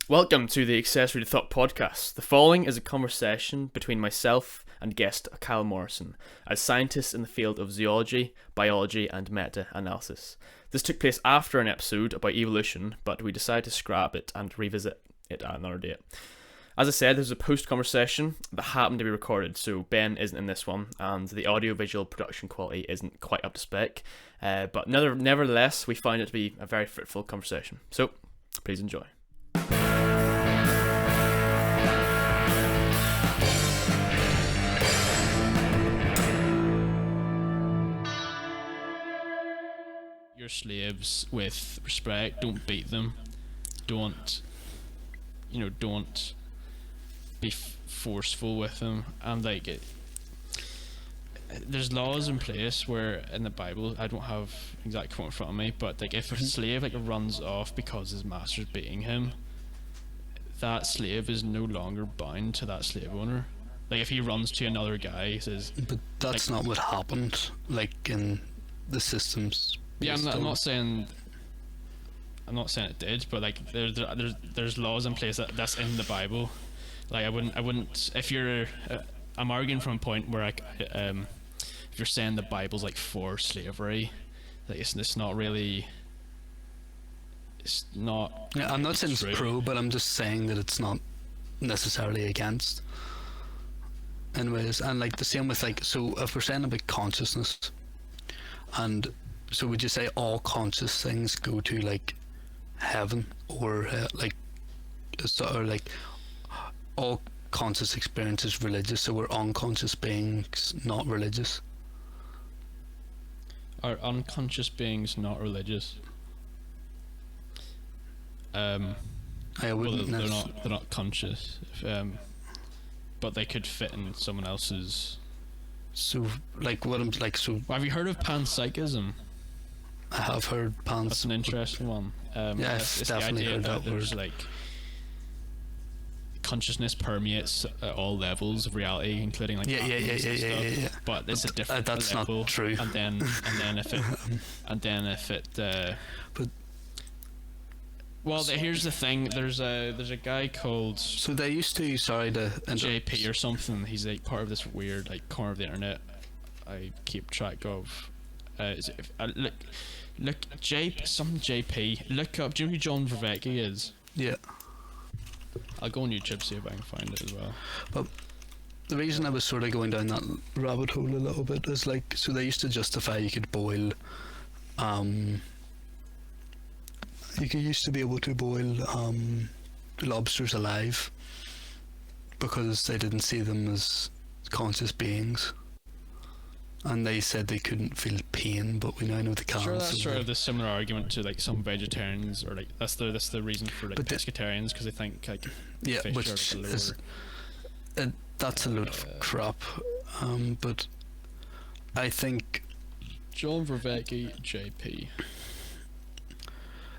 Welcome to the Accessory to Thought podcast. The following is a conversation between myself and guest Kyle Morrison, as scientists in the field of zoology, biology, and meta-analysis. This took place after an episode about evolution, but we decided to scrap it and revisit it at another date. As I said, there's a post-conversation that happened to be recorded, so Ben isn't in this one, and the audio-visual production quality isn't quite up to spec, but nevertheless, we find it to be a very fruitful conversation. So, please enjoy. Your slaves with respect, don't beat them, don't be forceful with them, and there's laws in place where in the Bible, I don't have exact quote in front of me, but if a slave runs off because his master's beating him, that slave is no longer bound to that slave owner. If he runs to another guy, he says, but that's not what happened in the systems. Yeah, I'm not saying it did, but there's laws in place that's in the Bible. I wouldn't if you're I'm arguing from a point where if you're saying the Bible's for slavery, it's not really, it's not. Yeah, I'm not saying it's pro, but I'm just saying that it's not necessarily against. Anyways, and the same with so if we're saying about consciousness, and so would you say all conscious things go to heaven, or all conscious experience is religious, so we're unconscious beings not religious? Are unconscious beings not religious? I wouldn't. Well, they're not conscious, but they could fit in someone else's. So what I'm so. Have you heard of panpsychism? I have heard That's an interesting one. Yeah, I've definitely heard that there's word. Consciousness permeates at all levels of reality, including yeah. But it's a different that's level. Not true. And then if it but here's the thing. There's a guy called. So they used to. Sorry to interrupt. JP or something. He's part of this weird corner of the internet I keep track of. Look, JP. Look up. Do you know who John Vervecki is? Yeah. I'll go on YouTube, see if I can find it as well. But the reason I was sort of going down that rabbit hole a little bit is so they used to justify you could boil, used to be able to boil lobsters alive because they didn't see them as conscious beings. And they said they couldn't feel pain, but we now know they can. Sure, that's sort of the similar argument to some vegetarians, or that's the reason for pescatarians, because they think yeah, fish which are lower. is that's a load of crap. But I think John Vervecki, JP.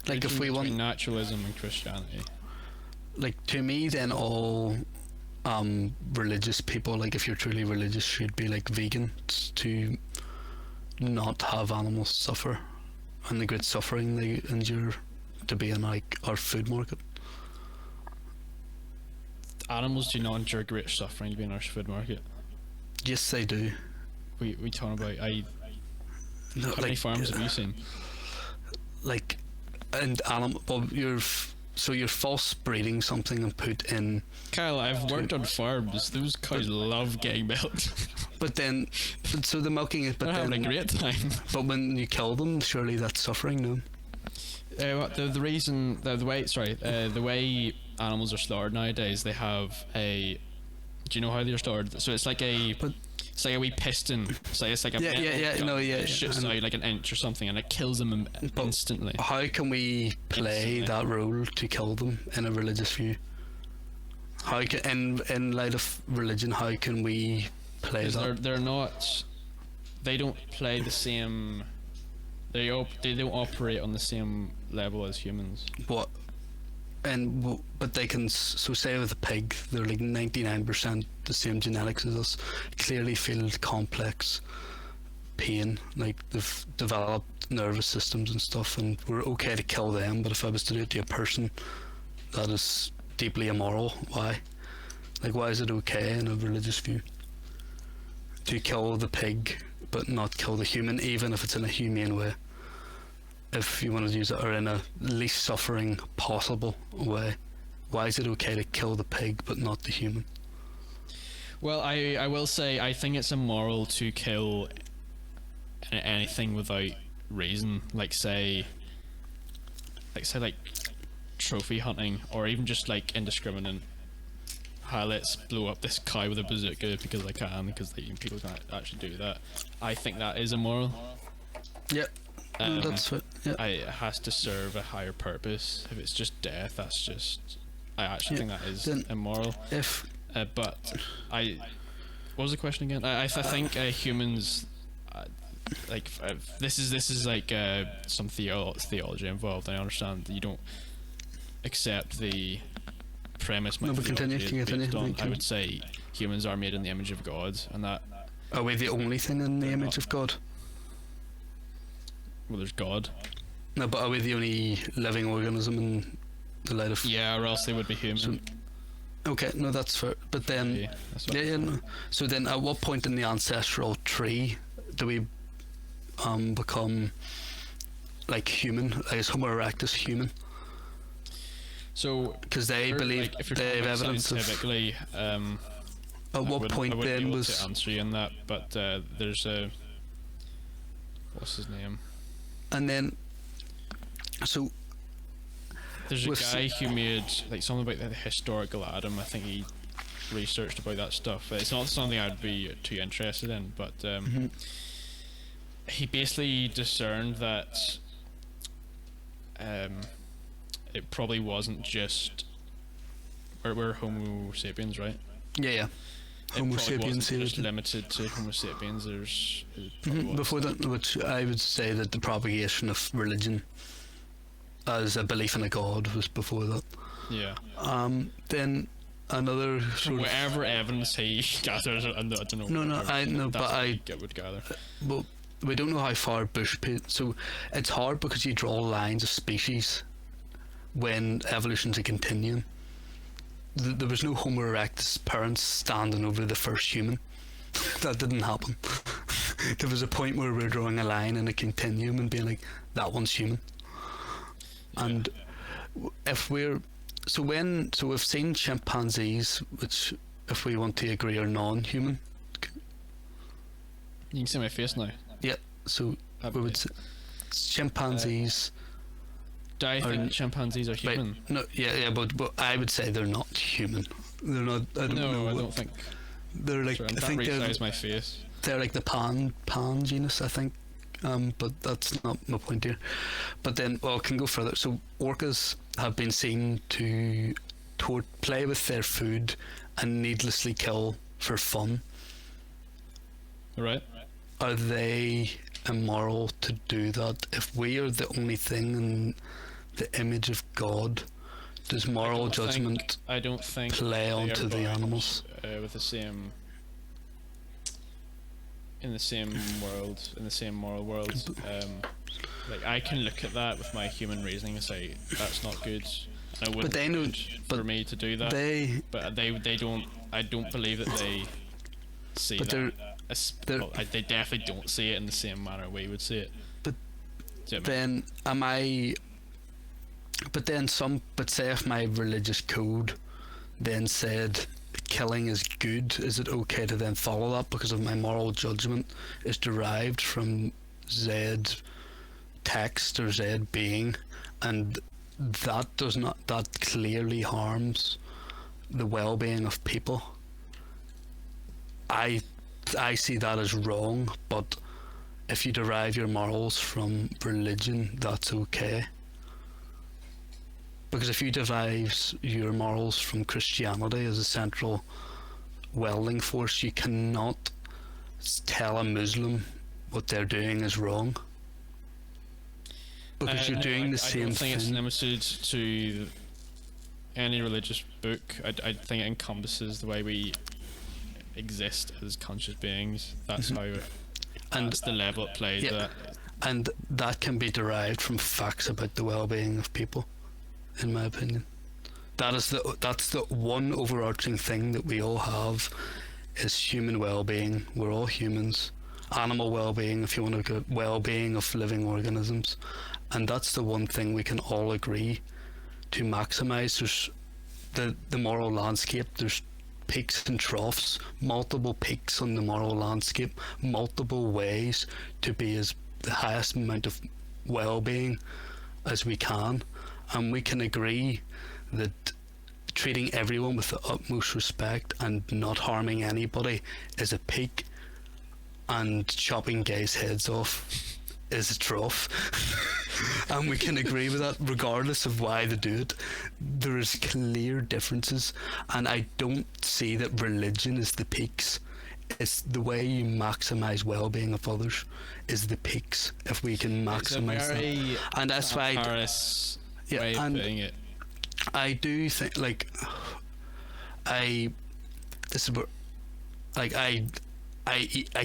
If we want naturalism and Christianity. To me, then all religious people, if you're truly religious, should be vegans to not have animals suffer and the great suffering they endure to be in our food market. Animals do not endure great suffering to be in our food market. Yes, they do. We talking about how many farms have you seen? And animal. Well, you're false breeding something and put in. Kyle, I've worked on farms. Those cows love getting milked. So the milking is. They're having a great time. But when you kill them, surely that's suffering, no? The way animals are slaughtered nowadays, they have a. Do you know how they're slaughtered? So it's like a. It's like a wee piston. It's like a it shoots out an inch or something, and it kills them instantly. How can we play that role to kill them in a religious view? How can, in light of religion, how can we play that? They're not. They don't play the same. They don't operate on the same level as humans. What? But they can, so say with a pig, they're 99% the same genetics as us, clearly feel complex pain, they've developed nervous systems and stuff, and we're okay to kill them, but if I was to do it to a person, that is deeply immoral. Why? Like, why is it okay in a religious view to kill the pig but not kill the human, even if it's in a humane way? If you want to use it, or in a least suffering possible way, why is it okay to kill the pig but not the human? Well, I will say I think it's immoral to kill anything without reason, like trophy hunting, or even just like indiscriminate. Hi, let's blow up this cow with a bazooka because I can, because people can't actually do that. I think that is immoral. Yep. That's it. Yep. It has to serve a higher purpose. If it's just death, that's just. I actually think that is immoral. But what was the question again? I think humans, this is like some theology involved. I understand that you don't accept the premise. No, but continue. I would say humans are made in the image of God, and that. Are we the only thing in the image of God? Well, there's God. No, but are we the only living organism in the light of? Yeah, or else they would be human. Okay, no, that's fair. But then, no. So then, at what point in the ancestral tree do we become like human? Like, is Homo erectus human? So, because they believe they have evidence of. At what point then was? To answer you on that, but there's a. What's his name? And then, so. There's a guy who made like something about the historical Adam. I think he researched about that stuff. It's not something I'd be too interested in, but he basically discerned that it probably wasn't just. We're Homo sapiens, right? Yeah. Homo sapiens wasn't just limited to Homo sapiens. There's before that, which I would say that the propagation of religion as a belief in a god was before that. Yeah. Then another sort of whatever evidence he gathers, I don't know. Would gather. Well, we don't know how far bush so it's hard because you draw lines of species when evolution's a continuum. There was no Homo erectus parents standing over the first human. That didn't happen. There was a point where we were drawing a line in a continuum and being like, that one's human. Yeah. And if we're so we've seen chimpanzees, which if we want to agree are non-human. You can see my face now. Yeah. So we would say chimpanzees. Do I think chimpanzees are human? Right, no, yeah, but I would say they're not human. They're not. I don't think. They're like. Sorry, I think they're. My face. They're like the pan genus, I think. But that's not my point here. But then, I can go further. So orcas have been seen to play with their food and needlessly kill for fun. Right. Are they immoral to do that? If we are the only thing in the image of God, does moral judgment I don't think play onto the animals? With the same in the same world, in the same moral world. Like I can look at that with my human reasoning and say that's not good. And I wouldn't. But they know for me to do that. But they don't. I don't believe that they see that. They definitely don't see it in the same manner we would see it. But then am I? But then but say if my religious code then said killing is good, is it okay to then follow that because of my moral judgment is derived from Z text or Z being, and that clearly harms the well-being of people? I see that as wrong, but if you derive your morals from religion, that's okay. Because if you derive your morals from Christianity as a central welding force, you cannot tell a Muslim what they're doing is wrong. Because you're doing the same thing. I don't think it's limited to any religious book. I think it encompasses the way we exist as conscious beings. That's how. That's the level it plays. Yeah. And that can be derived from facts about the well-being of people, in my opinion. That's the one overarching thing that we all have, is human well-being. We're all humans. Animal well-being, if you want to go, well-being of living organisms. And that's the one thing we can all agree to maximise. There's the moral landscape, there's peaks and troughs, multiple peaks on the moral landscape, multiple ways to be as the highest amount of well-being as we can, and we can agree that treating everyone with the utmost respect and not harming anybody is a peak, and chopping guys' heads off is a trough. And we can agree with that regardless of why they do it. There is clear differences, and I don't see that religion is the peaks. It's the way you maximise well-being of others is the peaks, if we can maximise that. And that's why Paris way of putting it. I do think, like, I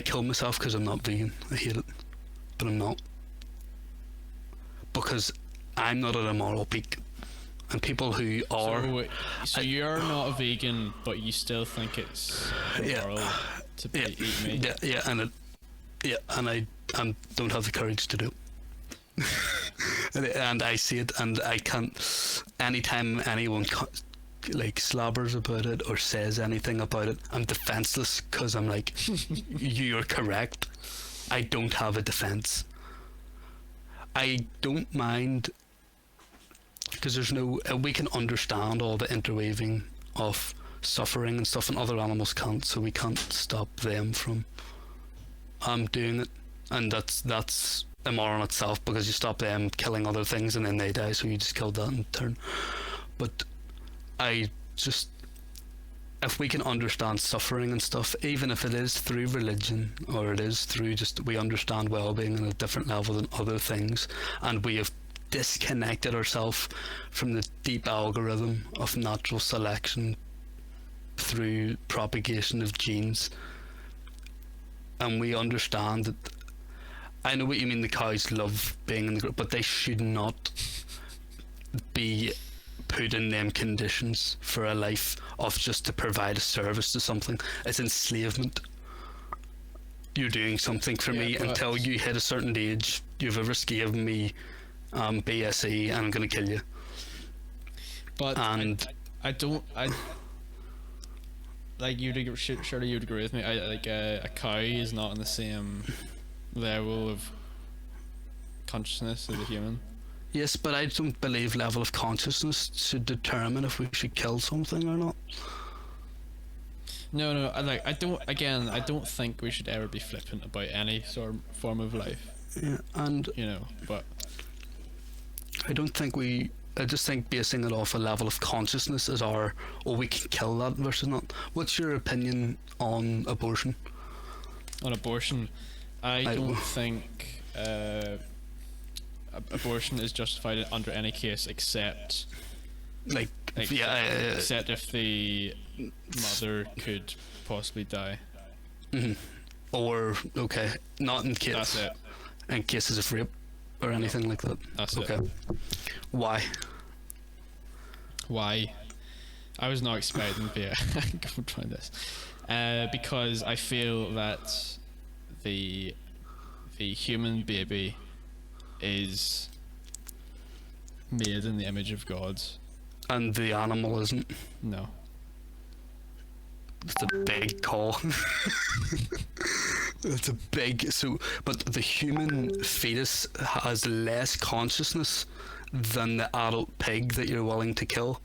kill myself because I'm not vegan. I hate it, but I'm not, because I'm not at a moral peak, and people who are. So you're not a vegan, but you still think it's immoral to eat meat. And I don't have the courage to do it. And I see it, and I can't. Anytime anyone like slabbers about it or says anything about it, I'm defenseless, because I'm like, you're correct. I don't have a defense. I don't mind, because there's no. We can understand all the interweaving of suffering and stuff, and other animals can't, so we can't stop them from doing it, and that's immoral in itself, because you stop them killing other things and then they die, so you just killed that in turn. But I just, if we can understand suffering and stuff, even if it is through religion or it is through just we understand well-being on a different level than other things, and we have disconnected ourselves from the deep algorithm of natural selection through propagation of genes, and we understand that. I know what you mean, the cows love being in the group, but they should not be put in them conditions for a life of just to provide a service to something. It's enslavement. You're doing something for me until you hit a certain age. You've ever given me BSE and I'm going to kill you. But and I like surely you'd agree with me. A cow is not on the same level of consciousness as a human. Yes, but I don't believe level of consciousness should determine if we should kill something or not. No, I don't think we should ever be flippant about any sort of form of life. Yeah, and but I just think basing it off a level of consciousness is we can kill that versus not. What's your opinion on abortion? On abortion, I don't think abortion is justified under any case except except if the mother could possibly die. Mm-hmm. Or not in case. That's it. In cases of rape or anything like that. That's it. Why? I was not expecting to go try this. Because I feel that the human baby is made in the image of God. And the animal isn't? No. It's a big call. It's a big... But the human fetus has less consciousness than the adult pig that you're willing to kill.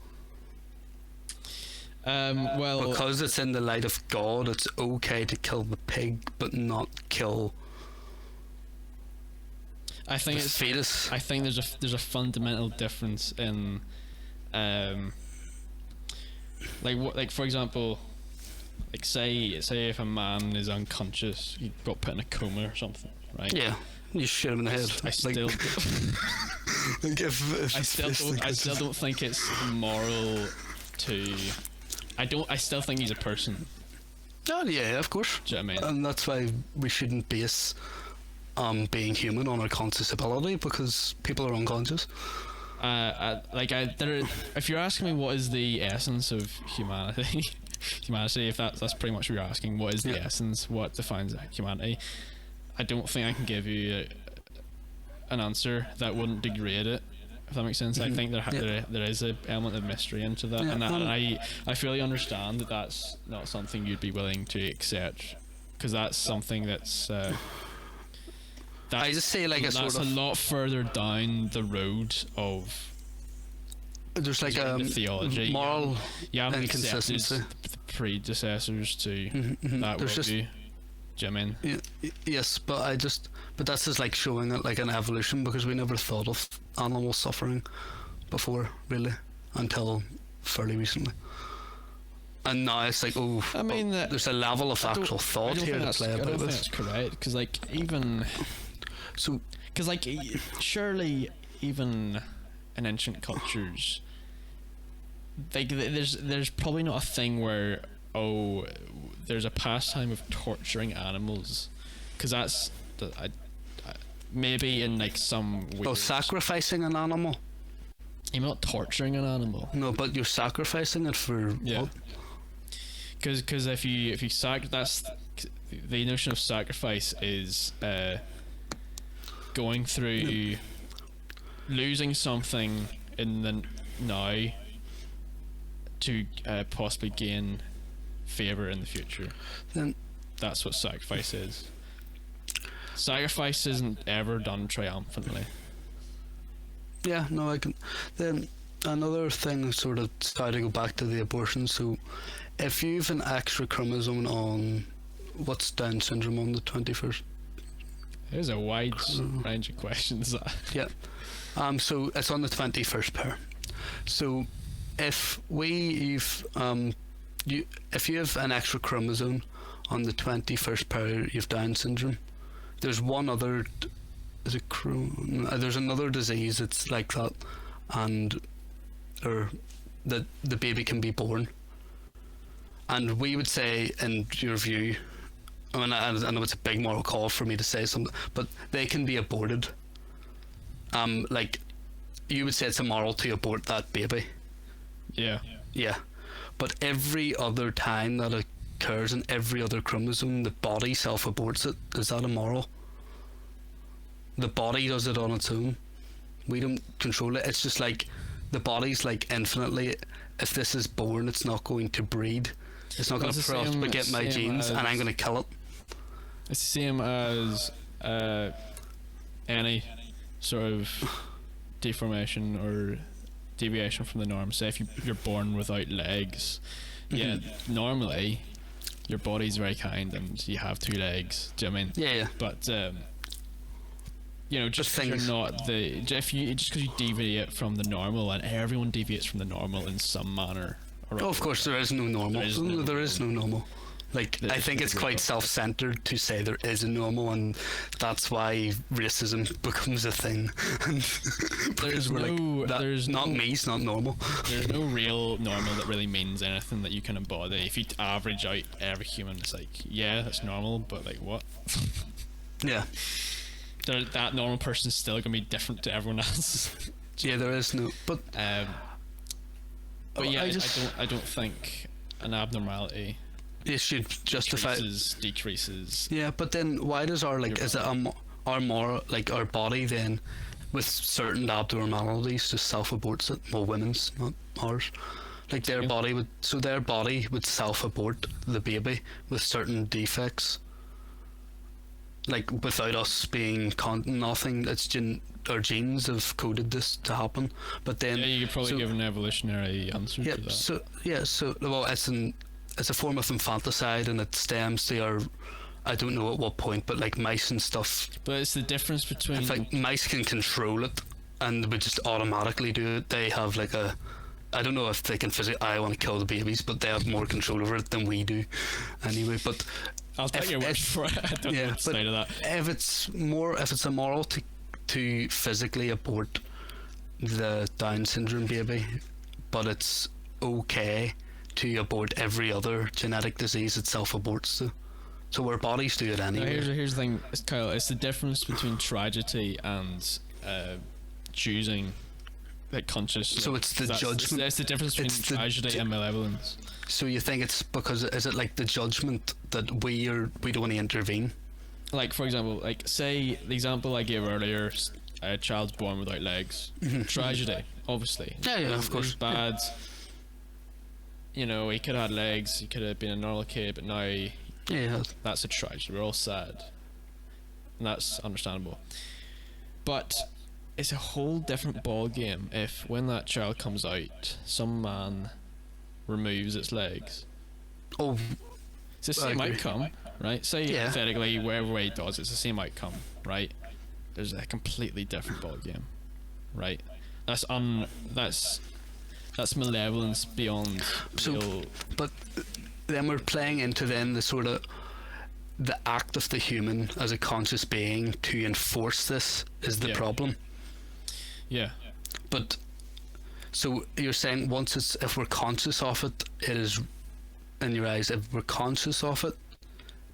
Because it's in the light of God, it's okay to kill the pig, but not kill the fetus. I think there's a fundamental difference in, for example, say if a man is unconscious, he got put in a coma or something, right? Yeah, you shoot him in the head. I still don't think it's moral to. I still think he's a person. Oh yeah, of course. Do you know what I mean? And that's why we shouldn't base being human, on our conscious ability, because people are unconscious. If you're asking me what is the essence of humanity, if that's pretty much what you're asking, what is the essence, what defines humanity, I don't think I can give you an answer that wouldn't degrade it, if that makes sense. I think there is an element of mystery into that, and I fully understand that that's not something you'd be willing to accept, because that's something that's I just say like that's a lot further down the road of. There's like a theology, moral inconsistency. The predecessors to that worldview. Do you know what I mean? Yes, but that's just like showing it like an evolution, because we never thought of animal suffering before, really, until fairly recently. And now it's like, there's a level of actual thought here to play about this. I don't think that's correct, because like even surely even in ancient cultures, like there's probably not a thing where there's a pastime of torturing animals, because that's maybe in like some weird sacrificing an animal. You're not torturing an animal. No, but you're sacrificing it for what? Because if you that's the notion of sacrifice is going through losing something in the now to possibly gain favor in the future. Then that's what sacrifice is. Sacrifice isn't ever done triumphantly. Yeah, no, I can. Then another thing, sort of try to go back to the abortion. So, if you've an extra chromosome on, what's Down syndrome on the 21st? There's a wide range of questions. Yeah. So it's on the 21st pair. So, if if you have an extra chromosome on the 21st pair, you've Down syndrome. There's one other. There's another disease that's like that, and the baby can be born. And we would say, in your view, I know it's a big moral call for me to say something, but they can be aborted. Like you would say it's immoral to abort that baby. Yeah. Yeah. But every other time that occurs in every other chromosome, the body self-aborts it. Is that immoral? The body does it on its own. We don't control it. It's just like the body's like infinitely, if this is born, it's not going to breed. It's not going to propagate my genes, and I'm going to kill it. It's the same as any sort of deformation or deviation from the norm. Say if you're born without legs, normally your body's very kind and you have 2 legs. Do you know what I mean? Yeah. But just because you're not just because you deviate from the normal, and everyone deviates from the normal in some manner. Of course, there is no normal. There is no normal. Like, I think it's quite self-centered to say there is a normal, and that's why racism becomes a thing. There's not me, it's not normal. There's no real normal that really means anything that you can embody. If you average out every human, it's like, yeah, that's normal, but like what? Yeah. That normal person's still going to be different to everyone else. Yeah, there is no, but yeah, I don't think an abnormality should justify decreases. Yeah, but then why does our our body then, with certain abnormalities, just self-aborts it? Well, women's, not ours. Like their body would self-abort the baby with certain defects. Like without us being nothing, it's our genes have coded this to happen. But then you could probably give an evolutionary answer to that. It's a form of infanticide, and it stems to I don't know at what point, but like mice and stuff. But it's the difference between. In fact, mice can control it, and would just automatically do it. They have like I don't know if they can physically. I want to kill the babies, but they have more control over it than we do. Anyway, but. I'll take your word for it. I don't know what to say to that. If it's immoral to physically abort the Down syndrome baby, but it's okay to abort every other genetic disease it self-aborts to, So our bodies do it Now, anyway. here's the thing, Kyle. It's the difference between tragedy and choosing, like, conscious. So it's the judgment. It's the difference between It's the tragedy and malevolence. So you think it's because, is it like the judgment that we don't want to intervene? Like, for example, like, say the example I gave earlier, a child's born without legs. Tragedy, obviously. Yeah, of course. It's bad. You know, he could have had legs. He could have been a normal kid, but now Yeah. that's a tragedy. We're all sad, and that's understandable. But it's a whole different ball game if, when that child comes out, some man removes its legs. Oh, It's the I same agree. outcome, right? Say Yeah. hypothetically, wherever way he does, it's the same outcome, right? There's a completely different ball game, right? That's malevolence beyond So- real. but then we're playing into then the sort of the act of the human as a conscious being to enforce this is the Yeah. problem. Yeah, But so you're saying if we're conscious of it, it is, in your eyes, if we're conscious of it,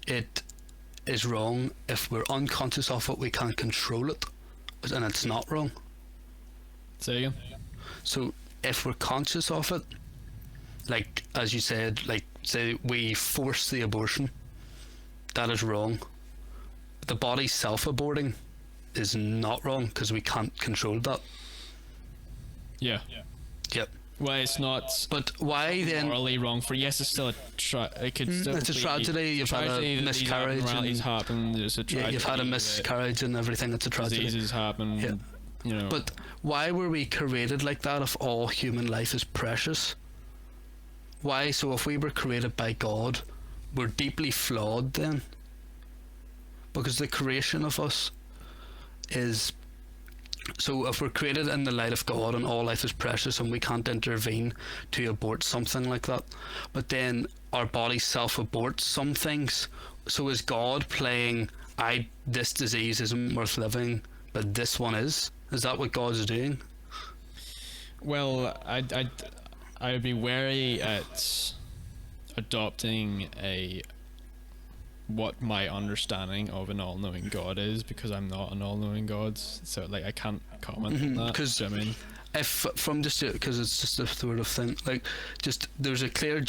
it is wrong. If we're unconscious of it, we can't control it, and it's not wrong. say again. So if we're conscious of it, like as you said, like say we force the abortion, that is wrong. The body self-aborting is not wrong because we can't control that. Yeah. Yep. Well, it's not But why then? morally wrong for. Yes, it's still it could still It's a be tragedy. You've had a tragedy that these miscarriage. abnormalities And, happen. There's a tragedy. yeah, you've had a that miscarriage and everything. It's a tragedy. diseases happen. Yeah. You know. But why were we created like that if all human life is precious? Why? So if we were created by God, we're deeply flawed then? Because the creation of us is... So if we're created in the light of God and all life is precious and we can't intervene to abort something like that, but then our body self-aborts some things, so is God playing, this disease isn't worth living, but this one is? Is that what God's doing? Well, I would be wary at adopting what my understanding of an all-knowing God is, because I'm not an all-knowing God, so like I can't comment on that. 'Cause do you know what I mean? If from just because it's just a sort of thing, like just there's a clear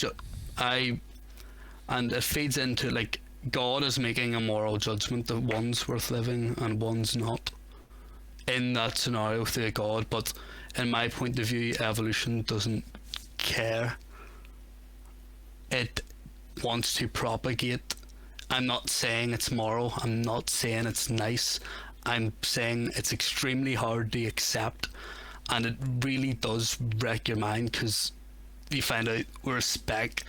and it feeds into like God is making a moral judgment that one's worth living and one's not in that scenario through God. But in my point of view, evolution doesn't care. It wants to propagate. I'm not saying it's moral, I'm not saying it's nice, I'm saying it's extremely hard to accept, and it really does wreck your mind because you find out we're a speck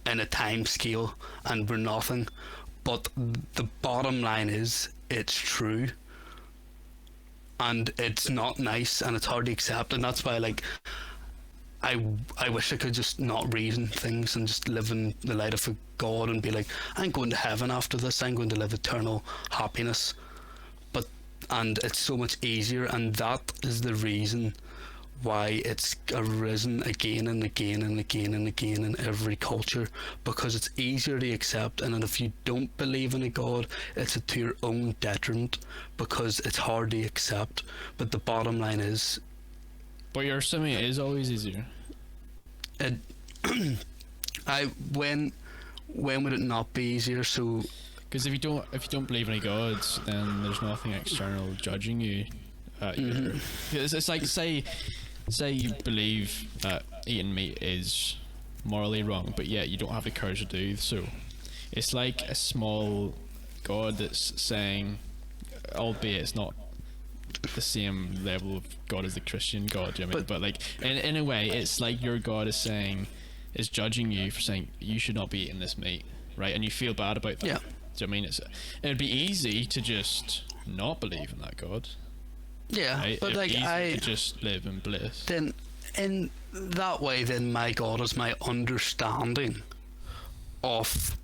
in a time scale and we're nothing. But the bottom line is it's true, and it's not nice and it's hard to accept, and that's why like I wish I could just not reason things and just live in the light of a God and be like, I'm going to heaven after this, I'm going to live eternal happiness. And it's so much easier, and that is the reason why it's arisen again and again and again and again in every culture, because it's easier to accept. And if you don't believe in a God, it's to your own detriment because it's hard to accept. But the bottom line is, But you're assuming it is always easier. when would it not be easier? So Because if you don't believe in any gods, then there's nothing external judging you. It's like say you believe that eating meat is morally wrong, but yet you don't have the courage to do so. It's like a small god that's saying, albeit it's not the same level of God as the Christian God, you know what I mean? But like in a way, it's like your God is judging you for saying you should not be eating this meat, right? And you feel bad about that. Yeah. Do you know what I mean? It'd be easy to just not believe in that God. yeah, Right? but It'd be like easy to just live in bliss. then in that way, then my God is my understanding of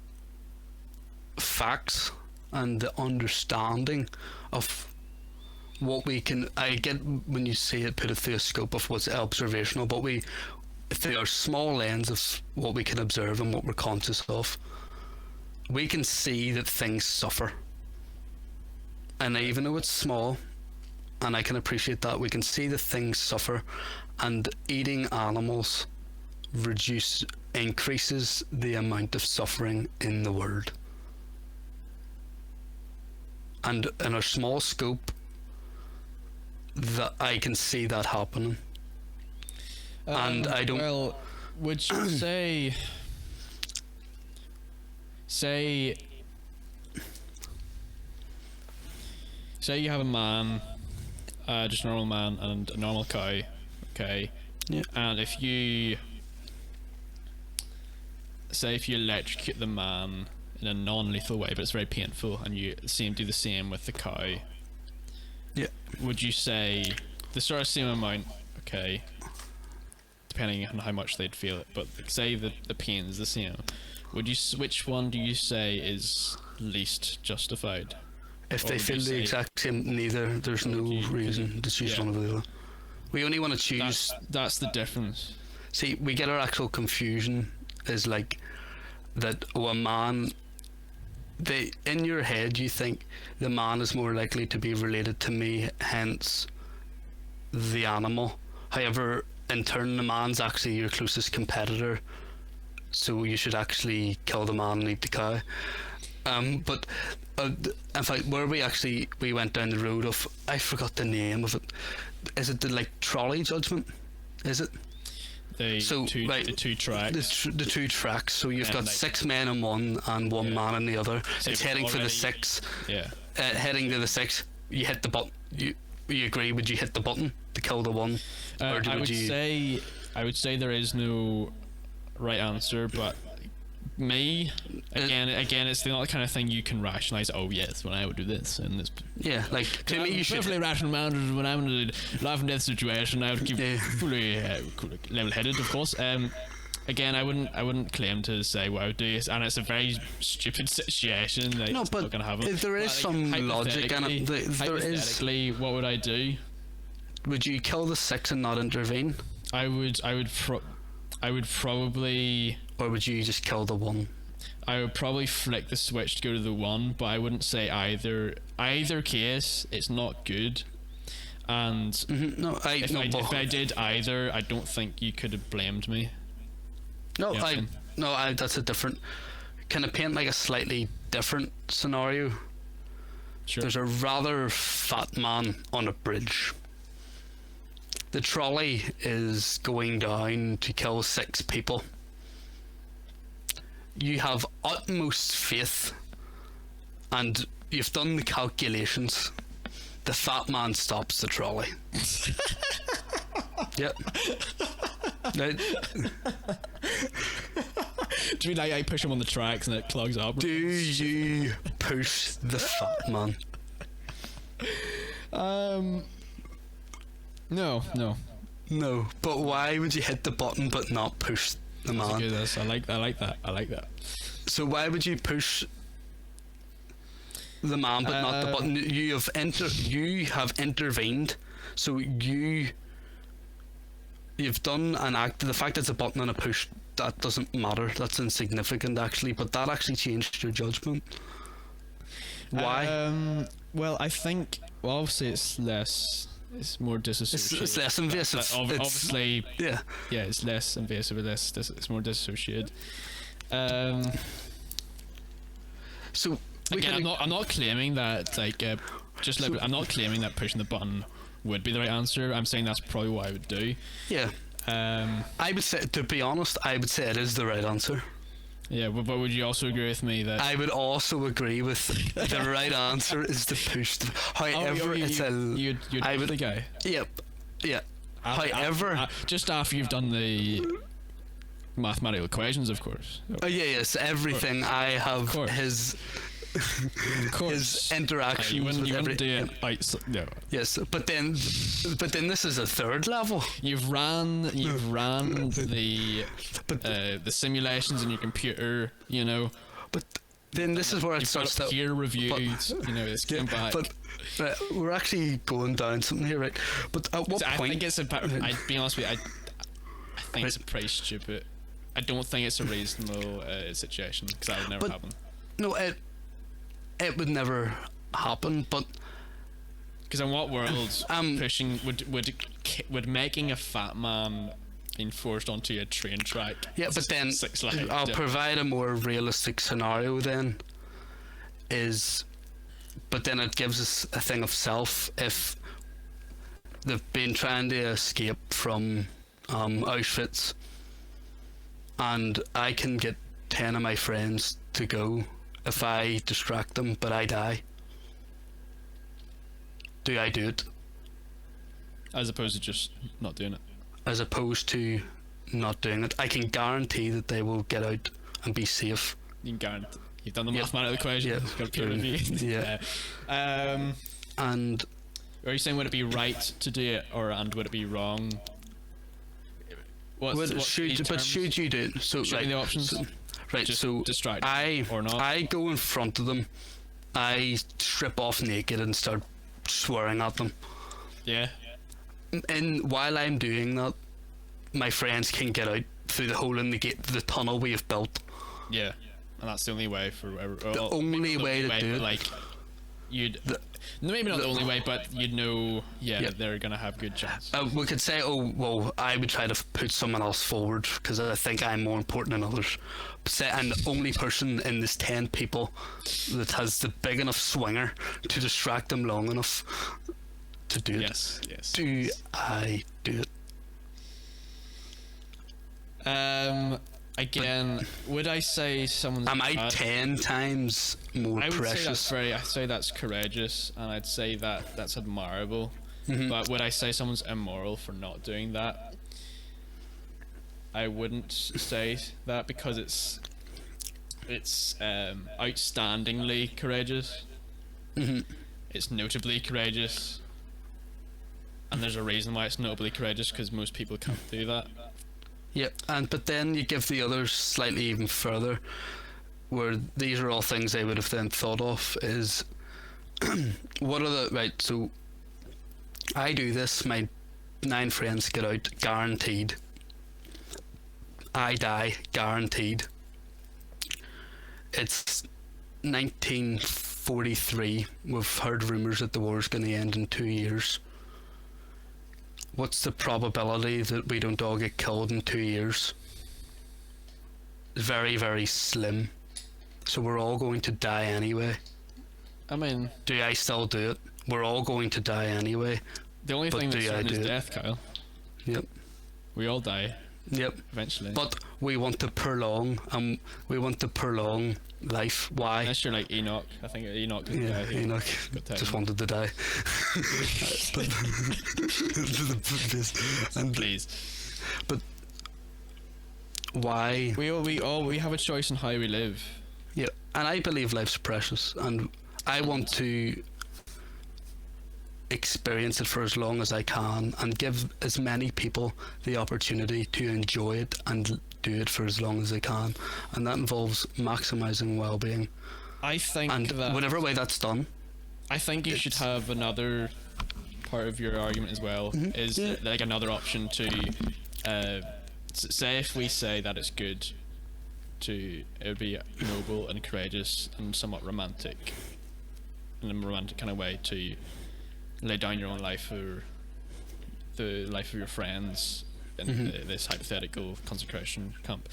facts and the understanding of what we can. I get when you say it, put it through a scope of what's observational, but through our small lens of what we can observe and what we're conscious of, we can see that things suffer, and even though it's small, and I can appreciate that, we can see that things suffer, and eating animals increases the amount of suffering in the world. And in a small scope, that I can see that happening. And I don't. Well, would you say you have a man, just a normal man and a normal cow, okay? Yeah. And if you electrocute the man in a non-lethal way, but it's very painful, and you do the same with the cow, Yeah. would you say the sort of same amount, okay, depending on how much they'd feel it, but say the pain is the same, which one do you say is least justified? If Or they would feel you the say- exact same, neither. There's no reason to choose yeah. one over the other. We only want to choose. That's the difference. See, we get our actual confusion is like that. Oh, a man. In your head, you think the man is more likely to be related to me, hence the animal. However, in turn, the man's actually your closest competitor, so you should actually kill the man and eat the cow. But in fact, where we went down the road of, I forgot the name of it. Is it the trolley judgment? Is it? The two tracks. The two tracks. So you've got 6 men in one and one man in the other. So it's heading for the already- 6. Yeah. Heading to the 6. You hit the button. You agree? Would you hit the button to kill the one? I would say there is no right answer, but again, it's not the kind of thing you can rationalize. Oh yes, when I would do this and this. Yeah, like to me, you should. Perfectly rational man. When I'm in a life and death situation, I would keep fully level-headed, of course. Again, I wouldn't claim to say what I would do, and it's a very stupid situation. Like, No, it's but not gonna happen. there is some logic in it. There is. Hypothetically, what would I do? Would you kill the 6 and not intervene, I would probably. or would you just kill the 1? I would probably flick the switch to go to the 1, but I wouldn't say either. Either case, it's not good. And No, if I did either, I don't think you could have blamed me. No, You know what I'm saying? that's a different. Can I paint like a slightly different scenario? Sure. There's a rather fat man on a bridge. The trolley is going down to kill 6 people. You have utmost faith, and you've done the calculations. The fat man stops the trolley. Yep. Right. Do you mean I push him on the tracks and it clogs up? Do you push the fat man? No. No. But why would you hit the button but not push the man? I like that. So why would you push the man but not the button? You have intervened. So you've done an act. The fact it's a button and a push, that doesn't matter. That's insignificant actually. But that actually changed your judgment. Why? Well, I think. Well, obviously, it's more disassociated. It's less invasive. Obviously, yeah. Yeah, it's less invasive. It's more disassociated. So again, I'm not claiming that I'm not claiming that pushing the button would be the right answer. I'm saying that's probably what I would do. Yeah. I would say, to be honest, I would say it is the right answer. Yeah, but would you also agree with me that I would also agree with the right answer is to push the, however you'd I would the guy? Yep. Yeah. However, just after you've done the mathematical equations, of course. yes, everything I have his interactions you with wouldn't do it no. Yes, but then this is a third level. You've ran the simulations in your computer, you know. But then this is where it starts to peer reviewed, you know, it's coming back. But we're actually going down something here, right? But at what point? I think it's I'd be honest with you, I think it's pretty stupid. I don't think it's a reasonable situation, because that would never happen. No, it would never happen. But because in what world pushing would making a fat man being forced onto a train track? Yeah, but then I'll yeah. provide a more realistic scenario. Then but then it gives us a thing of self. If they've been trying to escape from Auschwitz, and I can get 10 of my friends to go if I distract them, but I die. Do I do it? As opposed to just not doing it. As opposed to not doing it. I can guarantee that they will get out and be safe. You can guarantee. You've done the mathematical equation. Yeah. It's got peer review. Yeah. And are you saying would it be right to do it, and would it be wrong? Should you do it? So show me the options. So distract or not. I go in front of them. I strip off naked and start swearing at them. Yeah. And while I'm doing that, my friends can get out through the hole in the gate, the tunnel we have built. Yeah. And that's the only way for the only way to do it. Like, maybe not the only way, but you'd know. Yeah, they're gonna have good chance. We could say, I would try to put someone else forward because I think I'm more important than others. And the only person in this 10 people that has the big enough swinger to distract them long enough to do it. Yes. Do I do it? Again, would I say someone's... Am I 10 times more precious? I'd say that's courageous, and I'd say that's admirable. Mm-hmm. But would I say someone's immoral for not doing that? I wouldn't say that, because it's outstandingly courageous. Mm-hmm. It's notably courageous. And there's a reason why it's notably courageous, because most people can't do that. Yep, but then you give the others slightly even further, where these are all things they would have then thought of, is what are the... Right, so I do this, my 9 friends get out, guaranteed. I die, guaranteed. It's 1943, we've heard rumours that the war's going to end in 2 years. What's the probability that we don't all get killed in 2 years? Very, very slim. So we're all going to die anyway. I mean... Do I still do it? We're all going to die anyway. The only thing that's certain is death, Kyle. Yep. We all die. Yep. Eventually. But we want to prolong, life. Why? Unless you're like Enoch. I think Enoch didn't die. Enoch just wanted to die. Please. But why? We have a choice in how we live. Yeah, and I believe life's precious, and I want to experience it for as long as I can and give as many people the opportunity to enjoy it and do it for as long as they can, and that involves maximizing well-being. I think and that whatever way that's done, I think you should have another part of your argument as well, is like another option to say, if we say that it's good it would be noble and courageous and somewhat romantic, in a romantic kind of way, to lay down your own life or the life of your friends in this hypothetical concentration camp.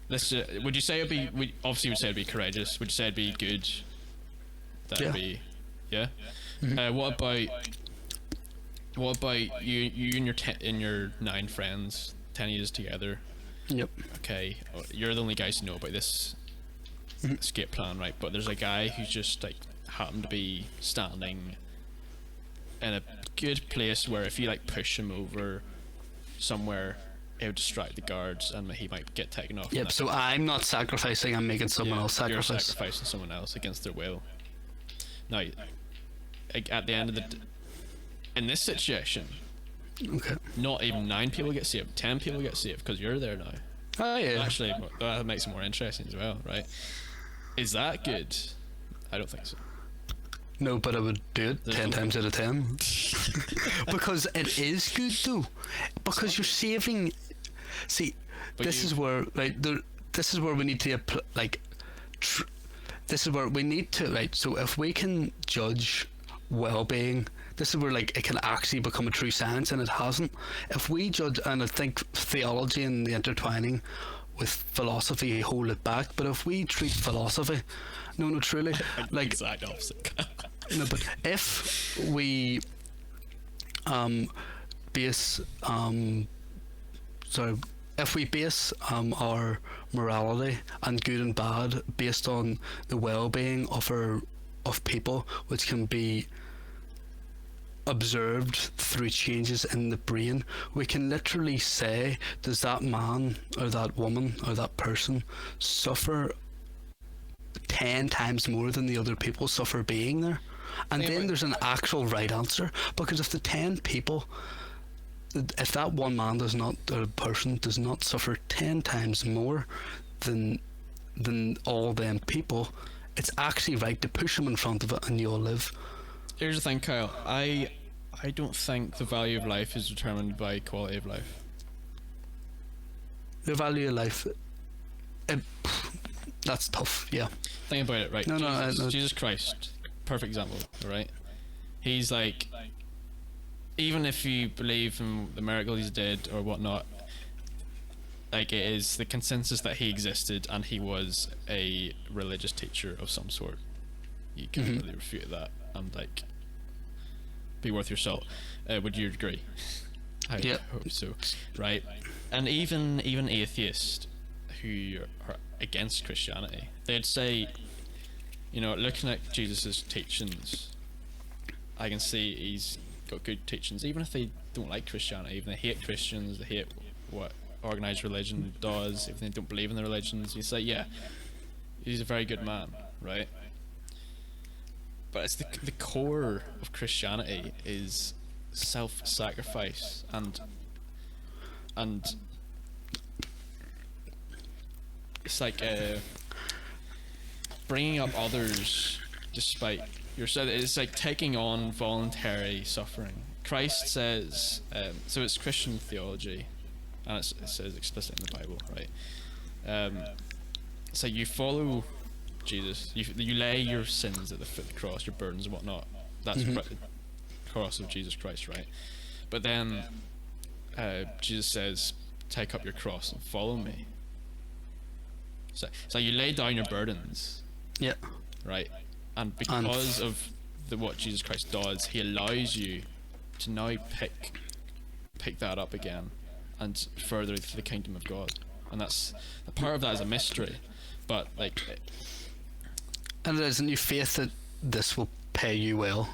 Would you say it'd be? Obviously, you would say it'd be courageous. Would you say it'd be good? That'd be, yeah. What about you and your 9 friends, 10 years together? Yep. Okay, you're the only guys who know about this escape plan, right? But there's a guy who's just like happened to be standing in a good place where if you like push him over somewhere, it would distract the guards and he might get taken off. Yep, so I'm not sacrificing, I'm making someone else sacrifice. You're sacrificing someone else against their will. Now, at the end of in this situation, okay, not even 9 people get saved, 10 people get saved because you're there now. Oh yeah. Actually, that makes it more interesting as well, right? Is that good? I don't think so. No, but I would do it 10 times out of 10. Because it is good though. Because you're saving. See, this is where we need to this is where we need to, right, so if we can judge well-being, this is where like it can actually become a true science, and it hasn't. If we judge, and I think theology and the intertwining with philosophy hold it back, but if we treat philosophy, no truly, like exact opposite. no, but if we base if we base our morality and good and bad based on the well-being of people, which can be observed through changes in the brain, we can literally say, does that man or that woman or that person suffer 10 times more than the other people suffer being there? And then there's an actual right answer, because if the 10 people, if that one man does not, or person does not suffer 10 times more than all them people, it's actually right to push them in front of it and you'll live. Here's the thing, Kyle. I don't think the value of life is determined by quality of life. The value of life, that's tough, yeah. Think about it, right? No, Jesus Christ, perfect example, right? He's like, even if you believe in the miracle he's did or whatnot, like, it is the consensus that he existed and he was a religious teacher of some sort. You can't really refute that, and like, be worth your salt. Would you agree? I hope so, right? And even atheists who are against Christianity, they'd say, you know, looking at Jesus's teachings, I can see he's got good teachings, even if they don't like Christianity, even they hate Christians, they hate what organized religion does, if they don't believe in the religions, you say, yeah, he's a very good man, right? But it's the core of Christianity is self-sacrifice and it's like bringing up others despite yourself. It's like taking on voluntary suffering. Christ says, so it's Christian theology, and it says explicitly in the Bible, right? So you follow Jesus, you lay your sins at the foot of the cross, your burdens and whatnot. That's the cross of Jesus Christ, right? But then Jesus says, take up your cross and follow me. So you lay down your burdens, yeah, right? And because of what Jesus Christ does, he allows you to now pick that up again and further to the kingdom of God. And that's a part of that is a mystery, but like. And isn't your faith that this will pay you well?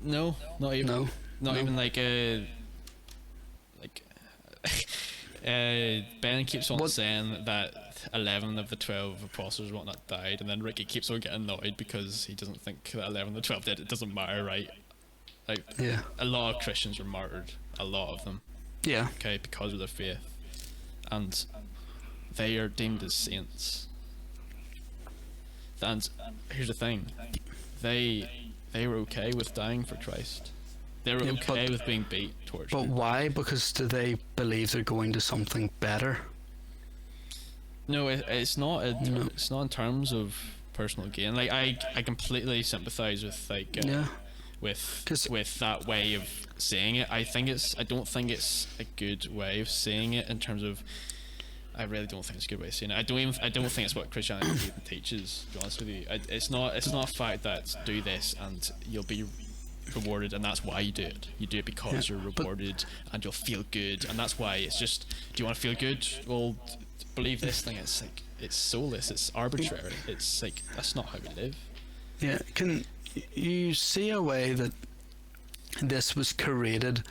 No, not even. No. Even like Ben keeps on saying that 11 of the 12 apostles whatnot died, and then Ricky keeps on getting annoyed because he doesn't think that 11 of the 12 did. It doesn't matter, right? Like, yeah, a lot of Christians were martyred, a lot of them. Yeah. Okay, because of their faith, and they are deemed as saints. And here's the thing, they were okay with dying for Christ. They were okay with being beat, tortured. But why? Because do they believe they're going to something better? No, it's not. It's not in terms of personal gain. Like I completely sympathise with like with that way of saying it. I don't think it's a good way of saying it in terms of. I really don't think it's a good way of saying it. I don't think it's what Christianity even teaches, to be honest with you. It's not a fact that do this and you'll be rewarded, and that's why you do it. You do it because you're rewarded and you'll feel good, and that's why. It's just, do you want to feel good? Well, believe this thing. It's like, it's soulless, it's arbitrary. It's like, that's not how we live. Yeah, can you see a way that this was created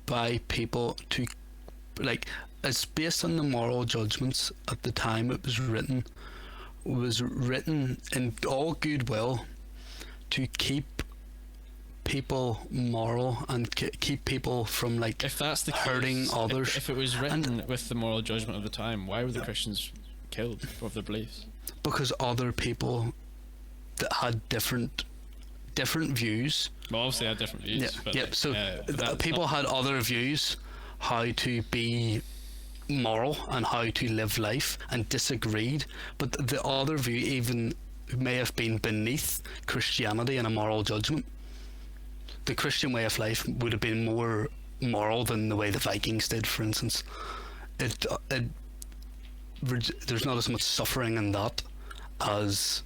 by people to, like, it's based on the moral judgments at the time it was written in all goodwill to keep people moral and keep people from, like, if that's the hurting case, others. If it was written with the moral judgment of the time, why were the Christians killed of their beliefs? Because other people that had different views. Well, obviously they had different views. Yeah, but so people had other views how to be moral and how to live life and disagreed, but the other view even may have been beneath Christianity in a moral judgment. The Christian way of life would have been more moral than the way the Vikings did, for instance. There's not as much suffering in that as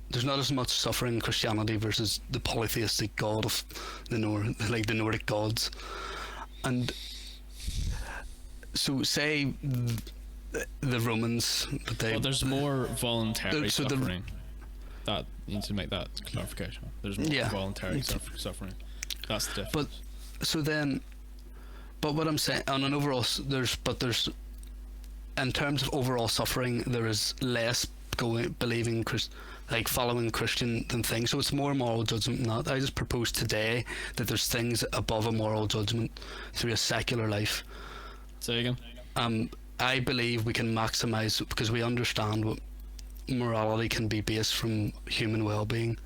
there's not as much suffering in Christianity versus the polytheistic god of the the Nordic gods. And so say the Romans, there's more voluntary suffering. That needs to make that clarification. There's more voluntary suffering. That's the difference. But what I'm saying on an overall, there's in terms of overall suffering, there is less believing following Christian than things. So it's more moral judgment than that. I just propose today that there's things above a moral judgment through a secular life. Say again. I believe we can maximize, because we understand what morality can be based from human well-being.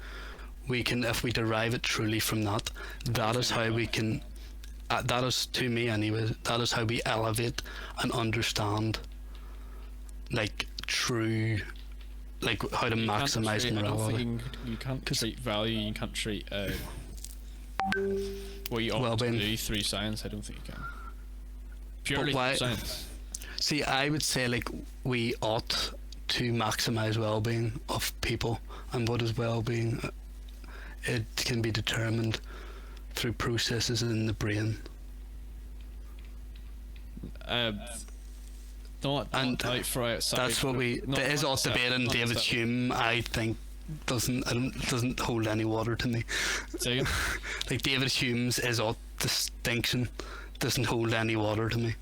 We can, if we derive it truly from that, that is how we can. That is, to me anyway, that is how we elevate and understand, true, how to maximize morality. You can't treat value. You can't treat what you ought to do through science. I don't think you can. Purely through science. See, I would say we ought to maximize well-being of people, and what is well-being? It can be determined through processes in the brain. That's what there is all debate, and David Hume, I think, doesn't hold any water to me. Say again? David Hume's is all distinction doesn't hold any water to me.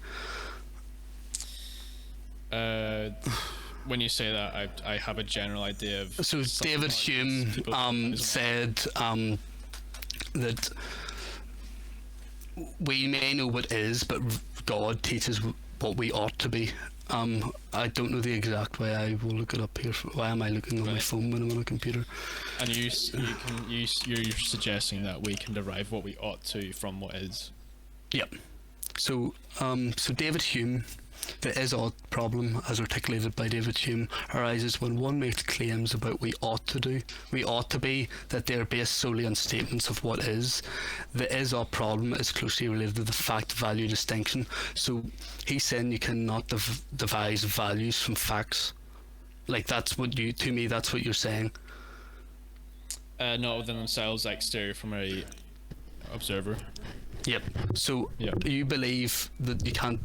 When you say that, I have a general idea of. So David Hume said that we may know what is, but God teaches what we ought to be. I don't know the exact way. I will look it up here. Why am I looking on my phone when I'm on a computer? And you're suggesting that we can derive what we ought to from what is. Yep. So David Hume. The is-ought problem, as articulated by David Hume, arises when one makes claims about we ought to do, we ought to be, that they are based solely on statements of what is. The is-ought problem is closely related to the fact-value distinction. So he's saying you cannot devise values from facts. That's what to me, that's what you're saying. Not within themselves, stereo from a observer. Yep. So you believe that you can't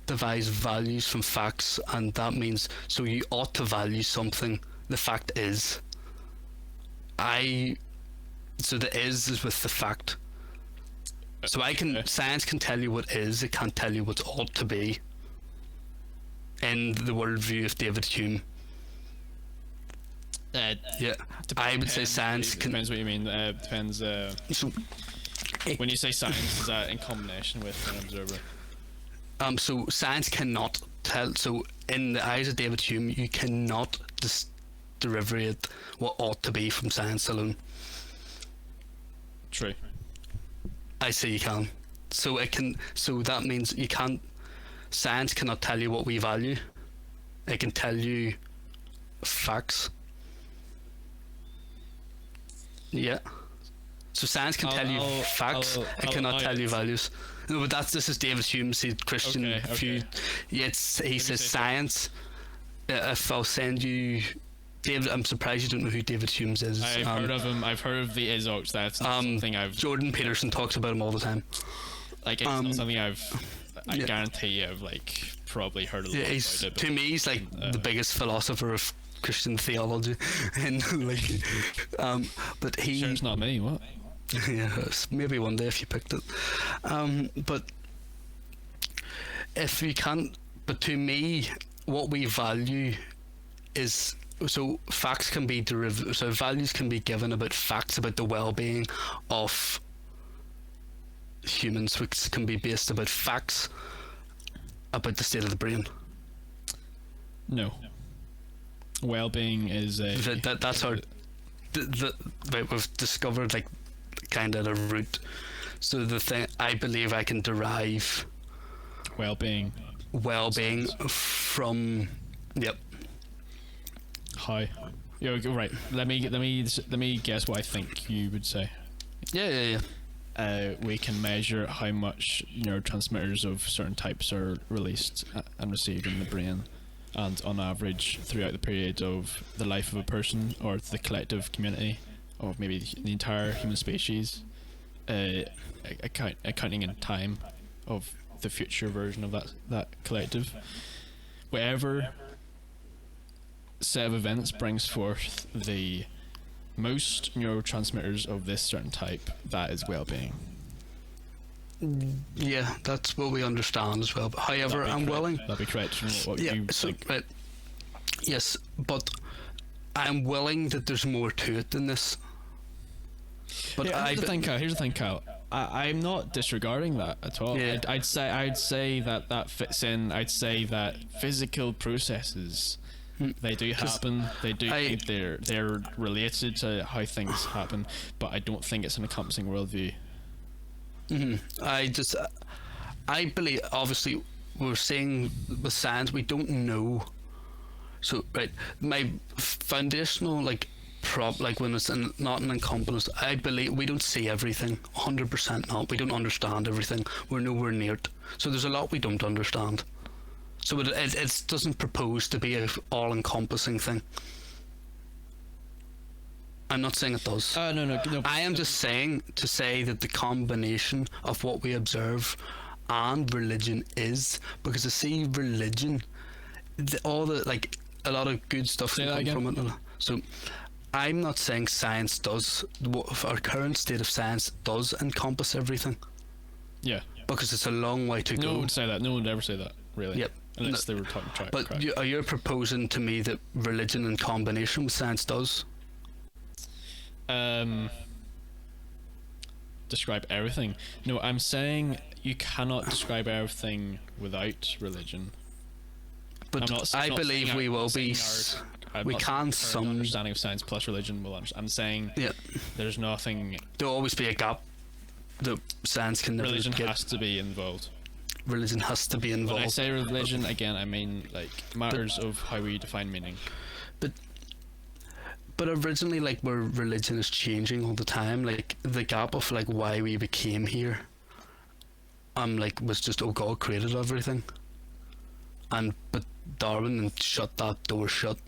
devise values from facts, and that means so you ought to value something. The fact is, so the is with the fact. So science can tell you what is, it can't tell you what ought to be. In the worldview of David Hume. I would say science depends what you mean. Depends. When you say science, is that in combination with an observer? So science cannot tell. So in the eyes of David Hume, you cannot derivate what ought to be from science alone. True. I say you can. So it can. So that means you can't. Science cannot tell you what we value. It can tell you facts. Yeah. So science can tell you facts. It cannot tell you values. No, but this is David Hume's Christian view. Yeah, he says science. If I'll send you David, I'm surprised you don't know who David Hume's is. I've heard of him. I've heard of the is-ought. That's not something I've. Jordan Peterson talks about him all the time. It's not something I guarantee I've probably heard a lot about it. To me, he's the biggest philosopher of Christian theology, and but he. Sure, it's not me. What? Yeah, maybe one day if you picked it. But if you can't, but to me, what we value is. So facts can be derived. So values can be given about facts about the well-being of humans, which can be based about facts about the state of the brain. No. Well-being is a. That's our. We've discovered kind of a route. So the thing I believe I can derive well-being. Well-being from. Yep. How? Yeah, right. Let me guess what I think you would say. Yeah. We can measure how much neurotransmitters of certain types are released and received in the brain, and on average throughout the period of the life of a person or the collective community, or maybe the entire human species, accounting in time of the future version of that collective. Whatever set of events brings forth the most neurotransmitters of this certain type, that is well-being. Yeah, that's what we understand as well. But however, I'm willing. That'd be correct from what you think. Right. Yes, but I'm willing that there's more to it than this. But here's the thing, Kyle. I'm not disregarding that at all. Yeah. I'd say that fits in. I'd say that physical processes, they do happen. They're related to how things happen, but I don't think it's an encompassing worldview. I believe, obviously we're saying with science we don't know. So right, my foundational when it's not an encompass, I believe we don't see everything. 100% not. We don't understand everything. We're nowhere near it. So there's a lot we don't understand. So it doesn't propose to be a all-encompassing thing. I'm not saying it does. No. I am just saying to say that the combination of what we observe and religion is, because I see religion, a lot of good stuff can come from it. So I'm not saying science does, our current state of science does encompass everything. Yeah. Because it's a long way to go. No one would say that. No one would ever say that, really. Yep. Unless they were talking track. But you're proposing to me that religion in combination with science does? Describe everything. No, I'm saying you cannot describe everything without religion. But I believe we will be. We can some understanding of science plus religion will understand. I'm saying there's nothing. There'll always be a gap that science can never religion get. has to be involved. Religion has to be involved. When I say religion, again, I mean matters of how we define meaning. But originally, where religion is changing all the time, the gap of why we became here, was just God created everything, but Darwin shut that door shut.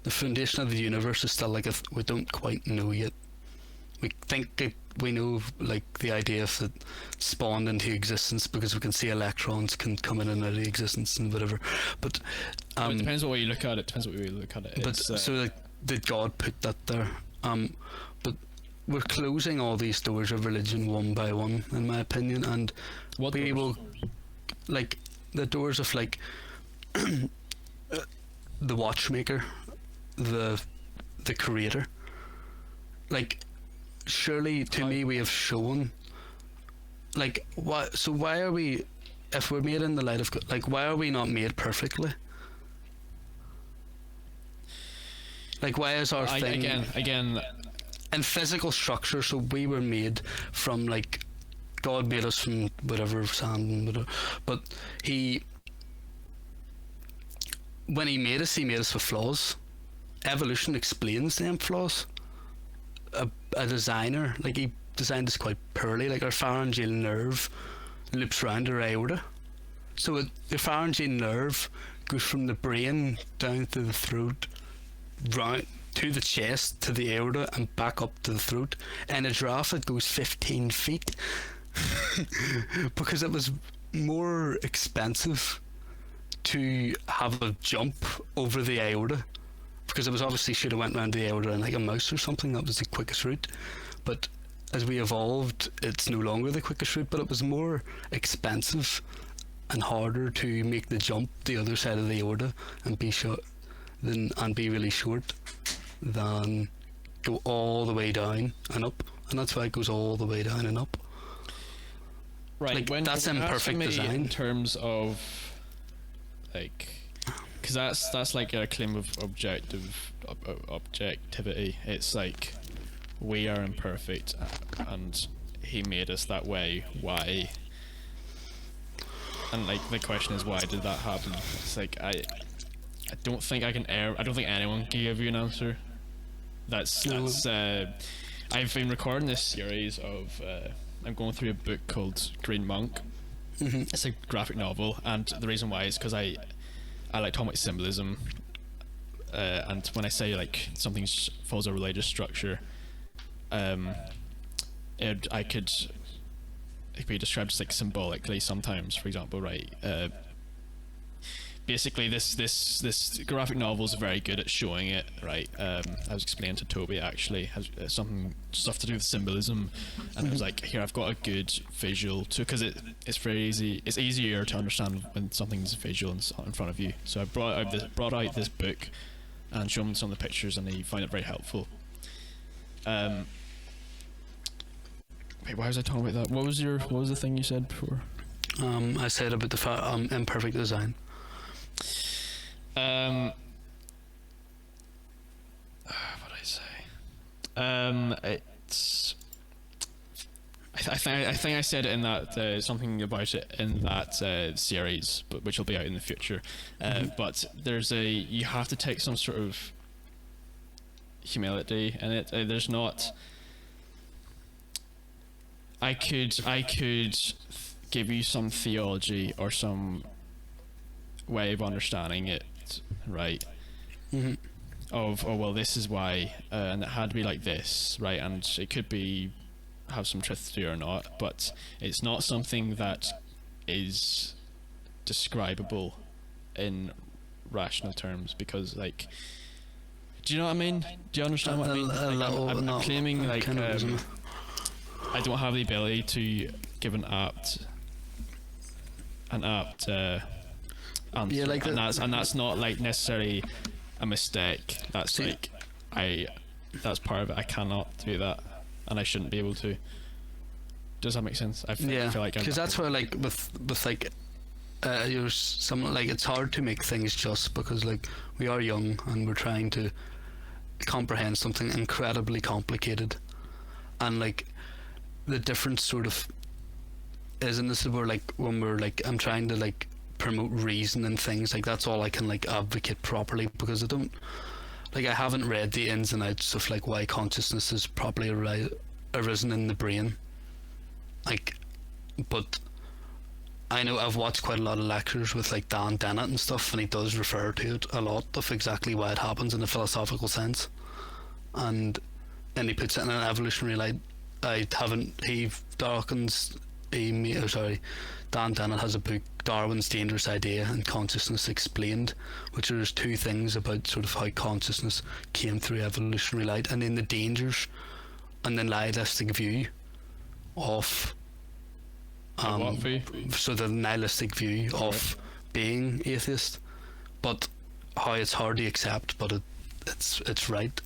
The foundation of the universe is still we don't quite know yet. We think we know the idea of it spawned into existence because we can see electrons can come in and out of existence and whatever. But it depends what way you look at it. But did God put that there? But we're closing all these doors of religion one by one, in my opinion, and we will the doors of the watchmaker, the creator. Surely to me we have shown why are we, if we're made in the light of God, why are we not made perfectly? Why is our thing again in physical structure? So we were made from God made us from whatever sand and whatever, but when he made us with flaws. Evolution explains them flaws. A designer, he designed us quite poorly. Our pharyngeal nerve loops around our aorta, so the pharyngeal nerve goes from the brain down to the throat, round to the chest, to the aorta, and back up to the throat. And a giraffe, it goes 15 feet because it was more expensive to have a jump over the aorta, because it was obviously should have went around the aorta and a mouse or something. That was the quickest route. But as we evolved, it's no longer the quickest route, but it was more expensive and harder to make the jump the other side of the aorta and be short and be really short than go all the way down and up. And that's why it goes all the way down and up. Right. That's imperfect design in terms of because that's a claim of objectivity. It's we are imperfect and he made us that way. Why? and like the question is, why did that happen? It's like I don't think I don't think anyone can give you an answer. That's I've been recording this series of I'm going through a book called Green Monk. It's a graphic novel, and the reason why is because I like talking about symbolism, and when I say like something follows a religious structure, it could be described as like symbolically sometimes. For example, right? Basically, this graphic novel is very good at showing it, right? I was explaining to Toby, actually, has stuff to do with symbolism, and it was like, here, I've got a good visual too, because it's very easy. It's easier to understand when something's visual in front of you. So I brought out this book and showed him some of the pictures, and he found it very helpful. Wait, why was I talking about that? What was the thing you said before? I said about the imperfect design. What did I say? It's. I think I said it in that something about it in that series, but which will be out in the future. But you have to take some sort of humility in it. There's not. I could give you some theology or some way of understanding it, right? Of, oh well, this is why, and it had to be like this, right? And it could have some truth to it or not, but it's not something that is describable in rational terms, because like, do you know what I mean? Do you understand what I mean? I'm claiming like I don't have the ability to give an apt answer, yeah, like and that's not like necessarily a mistake. That's that's part of it. I cannot do that, and I shouldn't be able to. Does that make sense? I feel like because that's where like with like you're some like it's hard to make things just because like we are young and we're trying to comprehend something incredibly complicated, and like the difference sort of is, and this is where like when we're like I'm trying to like promote reason and things like that's all I can like advocate properly, because I haven't read the ins and outs of like why consciousness is properly arisen in the brain, like, but I know I've watched quite a lot of lectures with like Dan Dennett and stuff, and he does refer to it a lot of exactly why it happens in a philosophical sense, and he puts it in an evolutionary light. Dan Dennett has a book, Darwin's Dangerous Idea and Consciousness Explained, which there's two things about sort of how consciousness came through evolutionary light, and then the dangers and the nihilistic view of so the nihilistic view of being atheist, but how it's hard to accept, but it's right,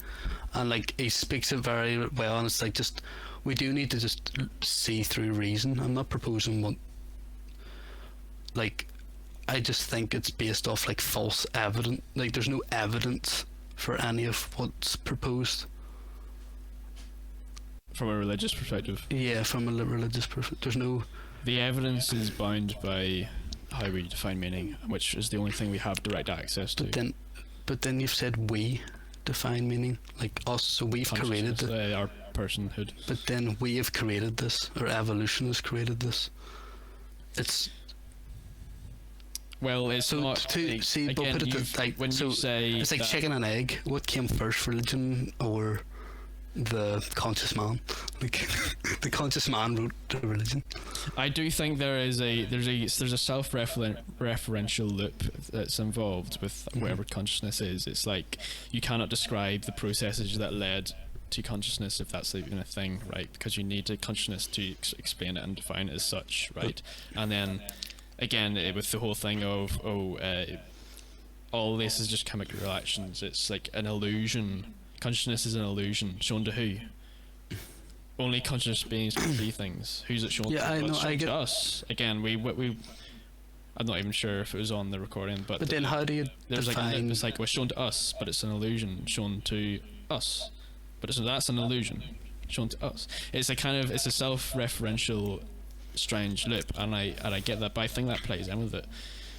and like he speaks it very well, and it's like just we do need to just see through reason. I'm not proposing what, like, I just think it's based off like false evidence. Like there's no evidence for any of what's proposed. From a religious perspective? Yeah, from a religious perspective. There's no... The evidence is bound by how we define meaning, which is the only thing we have direct access to. But then you've said we define meaning, like us, so we've created it. Our personhood. But then we have created this, or evolution has created this. It's... Well, it's so not... To see, again, but put it like... When so you say... It's like chicken and egg. What came first, religion or the conscious man? Like, the conscious man wrote the religion. I do think there's a self-referential loop that's involved with whatever consciousness is. It's like you cannot describe the processes that led to consciousness, if that's even a thing, right? Because you need a consciousness to explain it and define it as such, right? And then again, with the whole thing of all this is just chemical reactions. It's like an illusion. Consciousness is an illusion shown to who? Only conscious beings can see things. Who's it shown to? I know. I get us. Again, we. I'm not even sure if it was on the recording, but then how do you there's define? It's like we're shown to us, but it's an illusion shown to us, but that's an illusion shown to us. It's a self-referential strange loop, and I get that, but I think that plays in with it.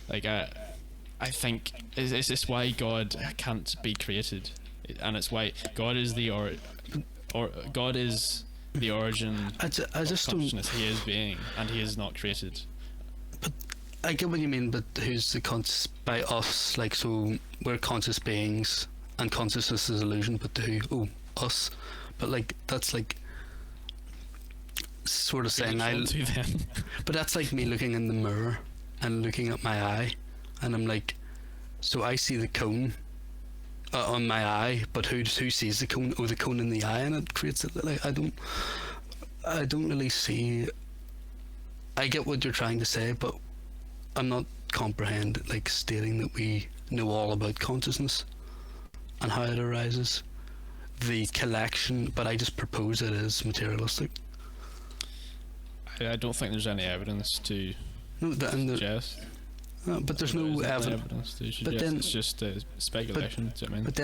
Like I think it's just why God can't be created, and it's why God is the God is the origin I just of don't. consciousness. He is being, and he is not created. But I get what you mean. But who's the conscious by us? Like, so we're conscious beings, and consciousness is illusion. But to who? Oh, us. But like that's like sort of saying but that's like me looking in the mirror and looking at my eye, and I'm like, so I see the cone on my eye, but who sees the cone? Oh, the cone in the eye, and it creates it. Like I don't really see. I get what you're trying to say, but I'm not comprehend like stating that we know all about consciousness and how it arises, the collection, but I just propose it is materialistic. I don't think there's any evidence to suggest. No, but there's no evidence to suggest. But then it's just speculation. But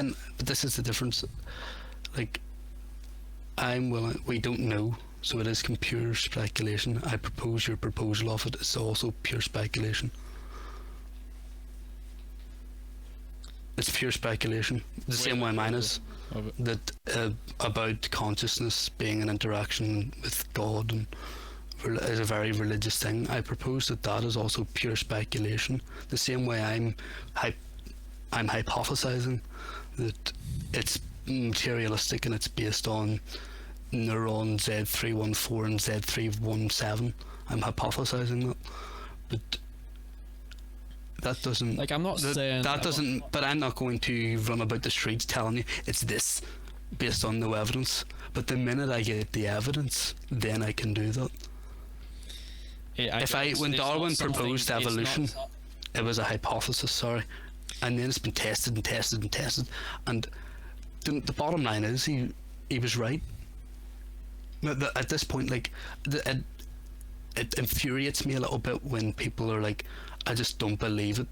this is the difference. Like, I'm willing. We don't know, so it is pure speculation. I propose your proposal of it is also pure speculation. It's pure speculation. The same way mine is. That about consciousness being an interaction with God and is a very religious thing. I propose that is also pure speculation. The same way I'm hypothesizing that it's materialistic and it's based on neuron Z314 and Z317. I'm hypothesizing that, but that doesn't. Like, I'm not saying that doesn't. But I'm not going to run about the streets telling you it's this based on no evidence. But the minute I get the evidence, then I can do that. When Darwin proposed evolution, it was a hypothesis, sorry, and then it's been tested and tested and tested, and the bottom line is he was right. At this point, like, it infuriates me a little bit when people are like, I just don't believe it.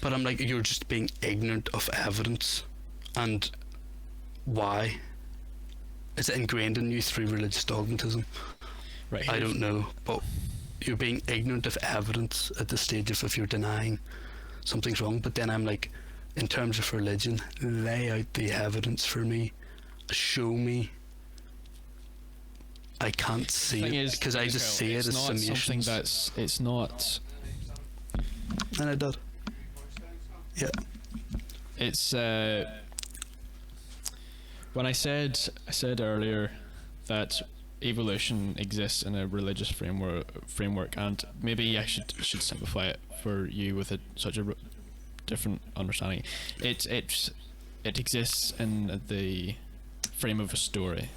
But I'm like, you're just being ignorant of evidence. And why? Is it ingrained in you through religious dogmatism? Right. I don't know, but you're being ignorant of evidence at the stage of if you're denying something's wrong. But then I'm like, in terms of religion, lay out the evidence for me, show me. I can't see it because I just see it as summations. It's not. And I did. Yeah. It's when I said earlier that evolution exists in a religious framework, and maybe I should simplify it for you with such a different understanding. It exists in the frame of a story,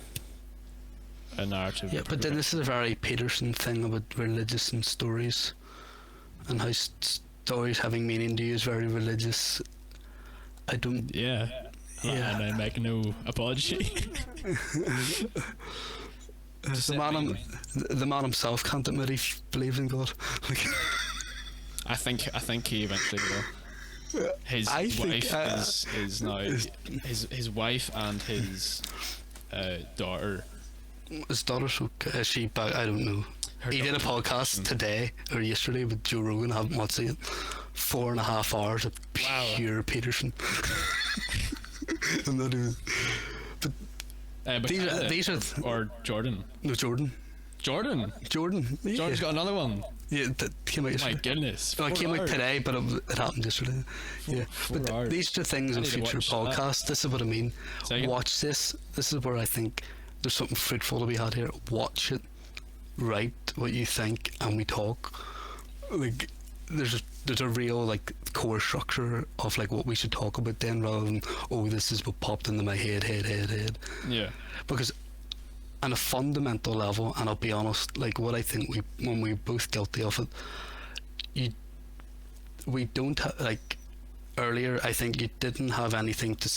a narrative. Yeah, but then this is a very Peterson thing about religious and stories, and how stories having meaning to you is very religious. I don't. Yeah. And I make no apology. The man himself can't admit he believes in God. I think he eventually will. His wife and his daughter. His daughter's okay. Is she back? I don't know. He did a podcast today or yesterday with Joe Rogan. I haven't watched it. 4.5 hours of pure Peterson. I'm not even. But these are or Jordan. No, Jordan. Jordan. Yeah. Jordan's got another one. Yeah, that came out yesterday. My goodness. Oh, it came out today, but it happened yesterday. But these are things in future podcasts. This is what I mean. Watch this. This is where I think there's something fruitful to be had here. Watch it. Write what you think, and we talk. Like, there's a real like core structure of like what we should talk about then, rather than this is what popped into my head. Yeah. Because on a fundamental level, and I'll be honest, like what I think when we're both guilty of it, we don't like earlier. I think you didn't have anything to.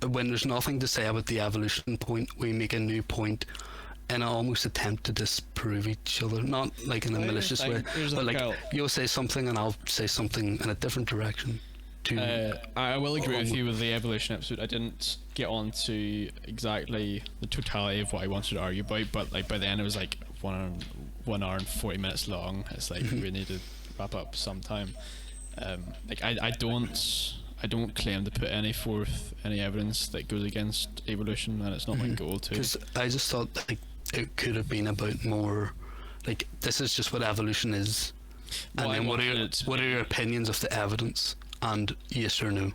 When there's nothing to say about the evolution point, we make a new point. In an almost attempt to disprove each other, not like in a malicious way, but like you'll say something and I'll say something in a different direction. I will agree with you with the evolution episode. I didn't get on to exactly the totality of what I wanted to argue about, but like by the end it was like 1 hour and 40 minutes long. It's like we need to wrap up sometime. Like I don't claim to put any evidence that goes against evolution, and it's not my goal to. Because I just thought like it could have been about more, like this is just what evolution is, Well, and then what are your opinions of the evidence, and yes or no.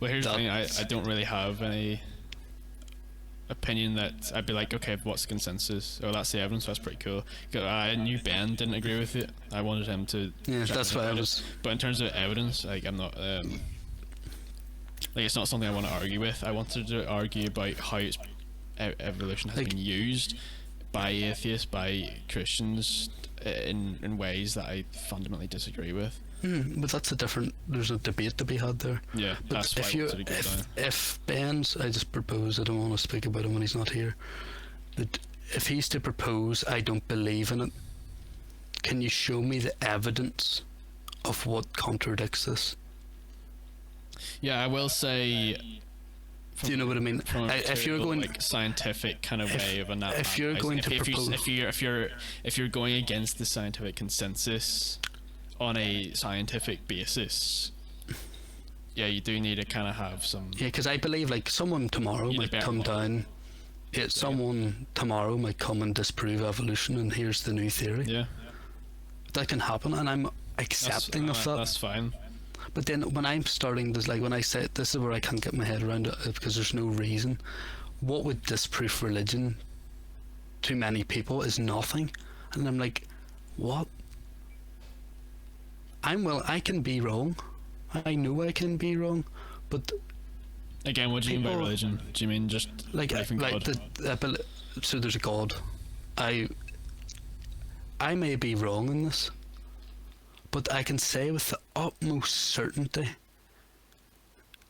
Well, here's the thing, I don't really have any opinion that I'd be like, okay, what's the consensus? Oh, that's the evidence, that's pretty cool. 'Cause I knew Ben didn't agree with it. I wanted him to. Yeah, that's what I was. But in terms of evidence, like, I'm not. Like, it's not something I want to argue with. I wanted to argue about how evolution has been used by atheists, by Christians, in ways that I fundamentally disagree with. But that's there's a debate to be had there. Yeah, but that's why I wanted to go down. If Ben's, I just propose, I don't want to speak about him when he's not here, but if he's to propose, I don't believe in it, can you show me the evidence of what contradicts this? Yeah, I will say. Do you know what I mean? If you're going like scientific kind of way of analysis, if you're going to propose, if you're going against the scientific consensus on a scientific basis, yeah, you do need to kind of have some. Yeah, because I believe like someone tomorrow might come down. Yeah, someone tomorrow might come and disprove evolution, and here's the new theory. Yeah, that can happen, and I'm accepting of that. That's fine. But then when I'm starting this, like when I say this is where I can't get my head around it because there's no reason. What would disprove religion to many people is nothing, and I'm like, what? I can be wrong. I know I can be wrong, but again, what do you mean by religion? Do you mean just like belief in God? So there's a God. I may be wrong in this, but I can say with the utmost certainty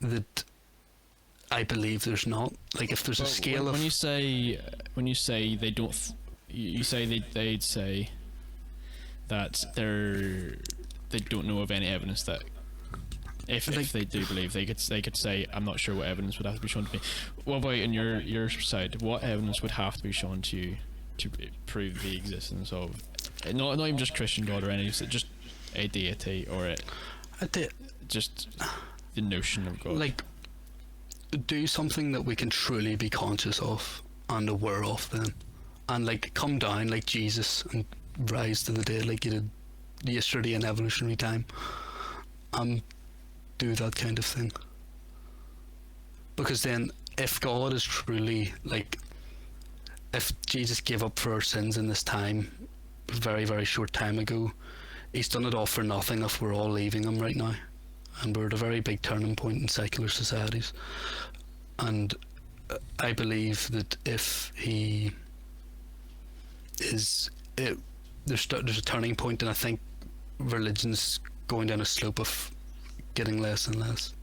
that I believe there's not. Like if there's a scale of when you say they don't, you say they'd say that they don't know of any evidence that if they do believe, they could say, I'm not sure what evidence would have to be shown to me. What about on your side? What evidence would have to be shown to you to prove the existence of not even just Christian God or any, just a deity or just the notion of God? Like, do something that we can truly be conscious of and aware of then, and like come down like Jesus and rise to the dead like you did yesterday in evolutionary time, do that kind of thing. Because then if God is truly like, if Jesus gave up for our sins in this time, very very short time ago, he's done it all for nothing if we're all leaving him right now, and we're at a very big turning point in secular societies. And I believe that if he is there's a turning point, and I think religion's going down a slope of getting less and less.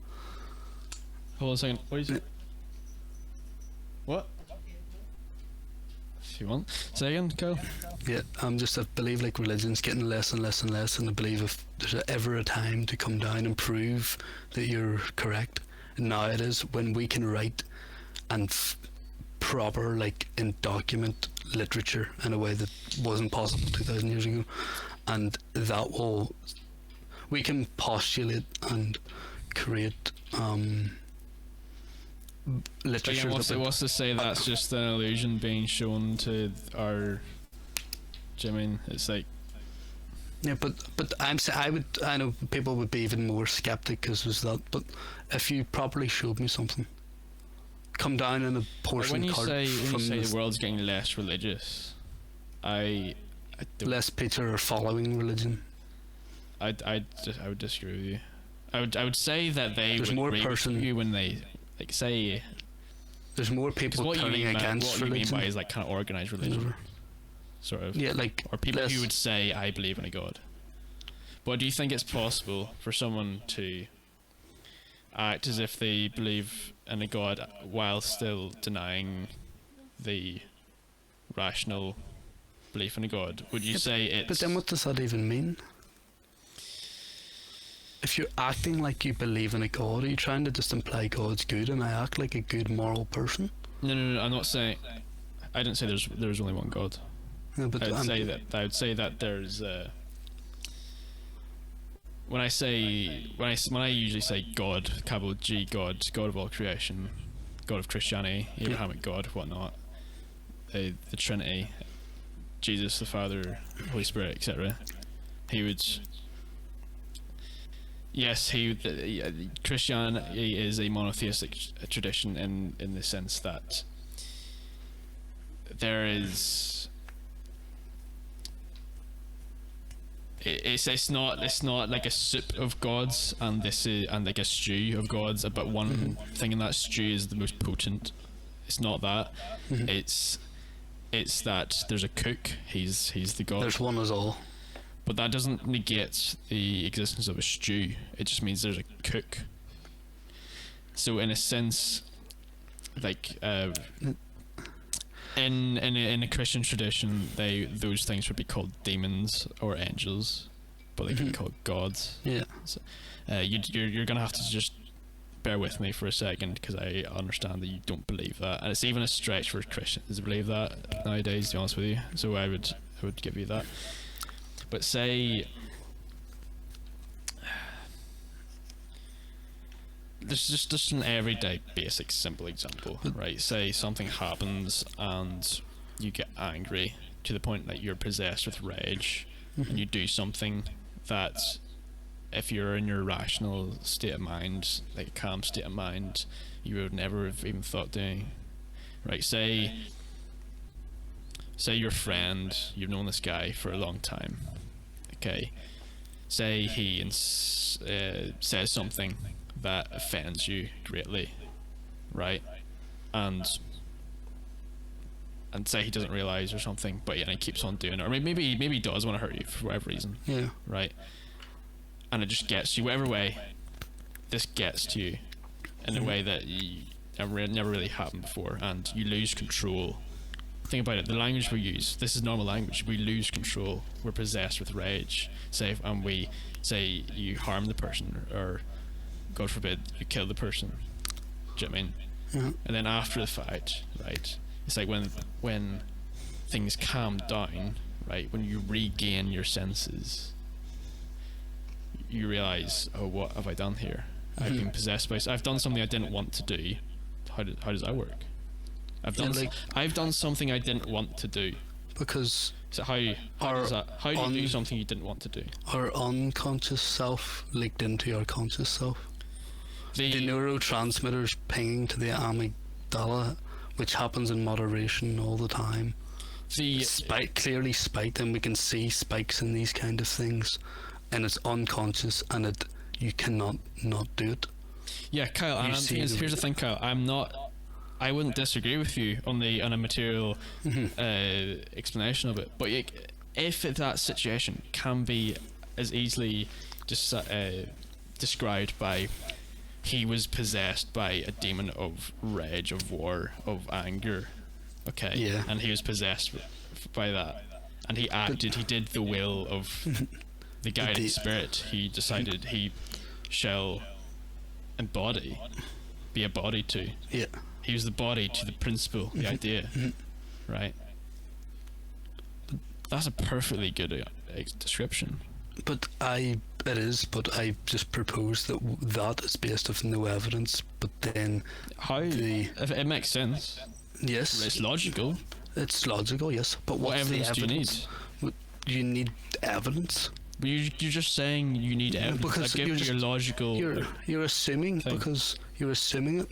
Hold on a second. What is it? What? If you want. Say again, go. Yeah, I believe like religion's getting less and less and less, and I believe if there's ever a time to come down and prove that you're correct, and now it is, when we can write and proper like and document literature in a way that wasn't possible 2,000 years ago, and that we can postulate and create literature. Again, what's to say that's just an illusion being shown to our? Do you mean it's like? Yeah, but I know people would be even more skeptic because was that. But if you properly showed me something, come down in a portion cart when you say the world's getting less religious, I don't, less people are following religion. I would disagree with you. I would say that there's would more agree with you when they like say. There's more people turning against religion. What you mean by is like kind of organized religion, sort of. Yeah, like or people who would say I believe in a God. But do you think it's possible for someone to act as if they believe in a God while still denying the rational belief in a God? Would you say it's? But then, what does that even mean? If you're acting like you believe in a God, are you trying to just imply God's good and I act like a good moral person? No, I'm not saying. I didn't say there's only one God. Yeah, but I would say that there's when I usually say God, capital G, God of all creation, God of Christianity, Abrahamic God, whatnot, the Trinity, Jesus the Father, Holy Spirit, etc. He would. Yes, Christianity is a monotheistic tradition in the sense that there is. It's not like a soup of gods and like a stew of gods, but one thing in that stew is the most potent. It's not that. It's that there's a cook. He's the god. There's one as all. But that doesn't negate the existence of a stew. It just means there's a cook. So in a sense, like in a Christian tradition, those things would be called demons or angels, but they can be called gods. Yeah. So, you're gonna have to just bear with me for a second, because I understand that you don't believe that, and it's even a stretch for Christians to believe that nowadays, to be honest with you. So I would give you that. But say there's just an everyday basic simple example, right? Say something happens and you get angry to the point that you're possessed with rage, and you do something that, if you're in your rational state of mind, like a calm state of mind, you would never have even thought doing, right? Say your friend, you've known this guy for a long time, okay? Say he says something that offends you greatly, right? And say he doesn't realise or something, but he keeps on doing it, or maybe he does want to hurt you for whatever reason, yeah, right? And it just gets you, whatever way this gets to you, in a way that you never really happened before, and you lose control. Think about it, the language we use, this is normal language, we lose control, we're possessed with rage, and we say you harm the person, or God forbid you kill the person, do you know what I mean? Yeah. And then after the fact, right, it's like when things calm down, right, when you regain your senses, you realise, oh, what have I done here? I've been possessed by, I've done something I didn't want to do. How does that work? I've done something I didn't want to do. Because so how do you do something you didn't want to do? Our unconscious self leaked into our conscious self. The neurotransmitters pinging to the amygdala, which happens in moderation all the time. Clearly spiked, and we can see spikes in these kind of things, and it's unconscious, and you cannot not do it. Yeah, Kyle. And here's the thing, Kyle. I wouldn't disagree with you on a material explanation of it, but if that situation can be as easily just described by, he was possessed by a demon of rage, of war, of anger, okay? Yeah. And he was possessed by that, and he did the will of the guiding spirit. He decided he shall be a body to. Yeah. He was the body to the principle, the idea, right? That's a perfectly good description. But I just propose that is based off no evidence. But then if it makes sense. Yes, it's logical. It's logical, yes. But what evidence do you need? You need evidence. But you're just saying you need evidence. Because you're logical. You're assuming thing. Because you're assuming it.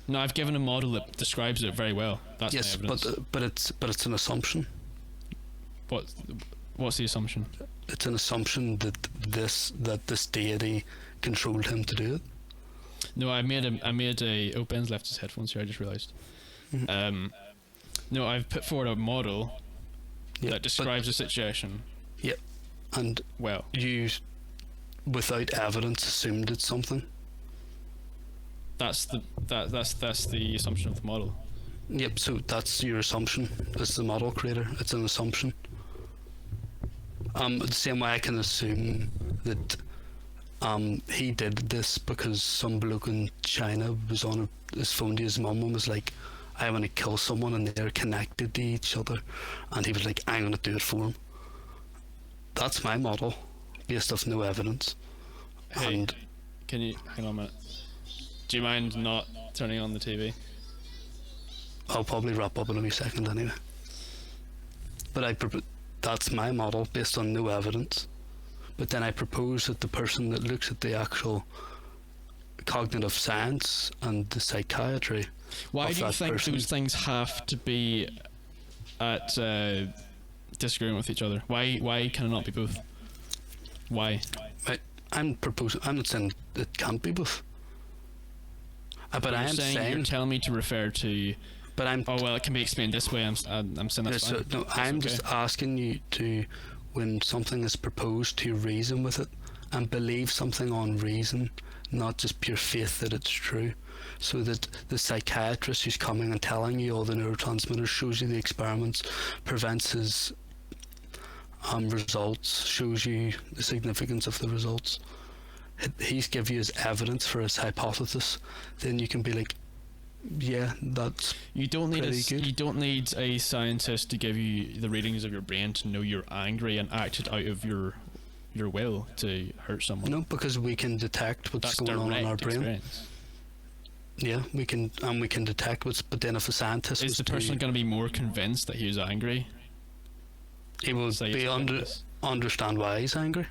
No, I've given a model that describes it very well. That's yes, my evidence. but it's an assumption. What's the assumption? It's an assumption that this deity controlled him to do it. No, I made a. Oh, Ben's left his headphones here. I just realised. No, I've put forward a model that describes a situation. Yep. And you, without evidence, assumed it's something. That's the assumption of the model. Yep. So that's your assumption. As the model creator, it's an assumption. The same way I can assume that he did this because some bloke in China was on his phone to his mum and was like, I want to kill someone and they're connected to each other, and he was like, I'm going to do it for him. That's my model, based off no evidence. Hey, And can you hang on a minute? Do you mind not turning on the TV? I'll probably wrap up in a wee second anyway. But that's my model, based on no evidence. But then I propose that the person that looks at the actual cognitive science and the psychiatry. Why do you think those things have to be at disagreeing with each other? Why can it not be both? Why? Right, I'm not saying it can't be both. But I am saying you're telling me to refer to. But I'm. Oh well, it can be explained this way. I'm saying that's fine. No, I'm just asking you to, when something is proposed, to reason with it and believe something on reason, not just pure faith that it's true. So that the psychiatrist who's coming and telling you all the neurotransmitters, shows you the experiments, prevents his results, shows you the significance of the results. He's give you his evidence for his hypothesis. Then you can be like, yeah, that's you don't need good. You don't need a scientist to give you the readings of your brain to know you're angry and act it out of your will to hurt someone. No, because we can detect what's going on in our brain. Experience. Yeah, we can detect what's. But then if a scientist is the person going to be more convinced that he was angry? He will be understand why he's angry.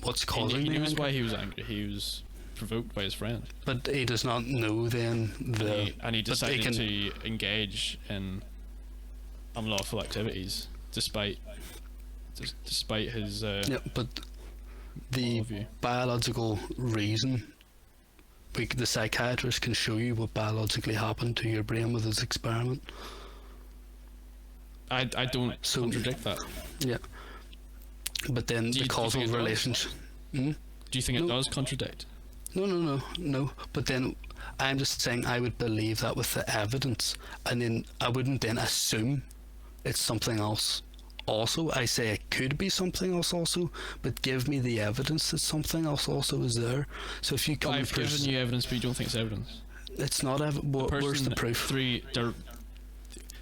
What's causing he the knows anger. why he was angry. He was provoked by his friend. But he does not know then and he decided to engage in unlawful activities despite his yeah, but the biological reason, the psychiatrist can show you what biologically happened to your brain with his experiment. I don't contradict that. Yeah, but then the causal relationship. Do you think it does contradict? No. But then I'm just saying I would believe that with the evidence, and then I wouldn't then assume it's something else. Also, I say it could be something else also, but give me the evidence that something else also is there. So if you come, I've given you evidence, but you don't think it's evidence. It's not evidence. Where's the proof?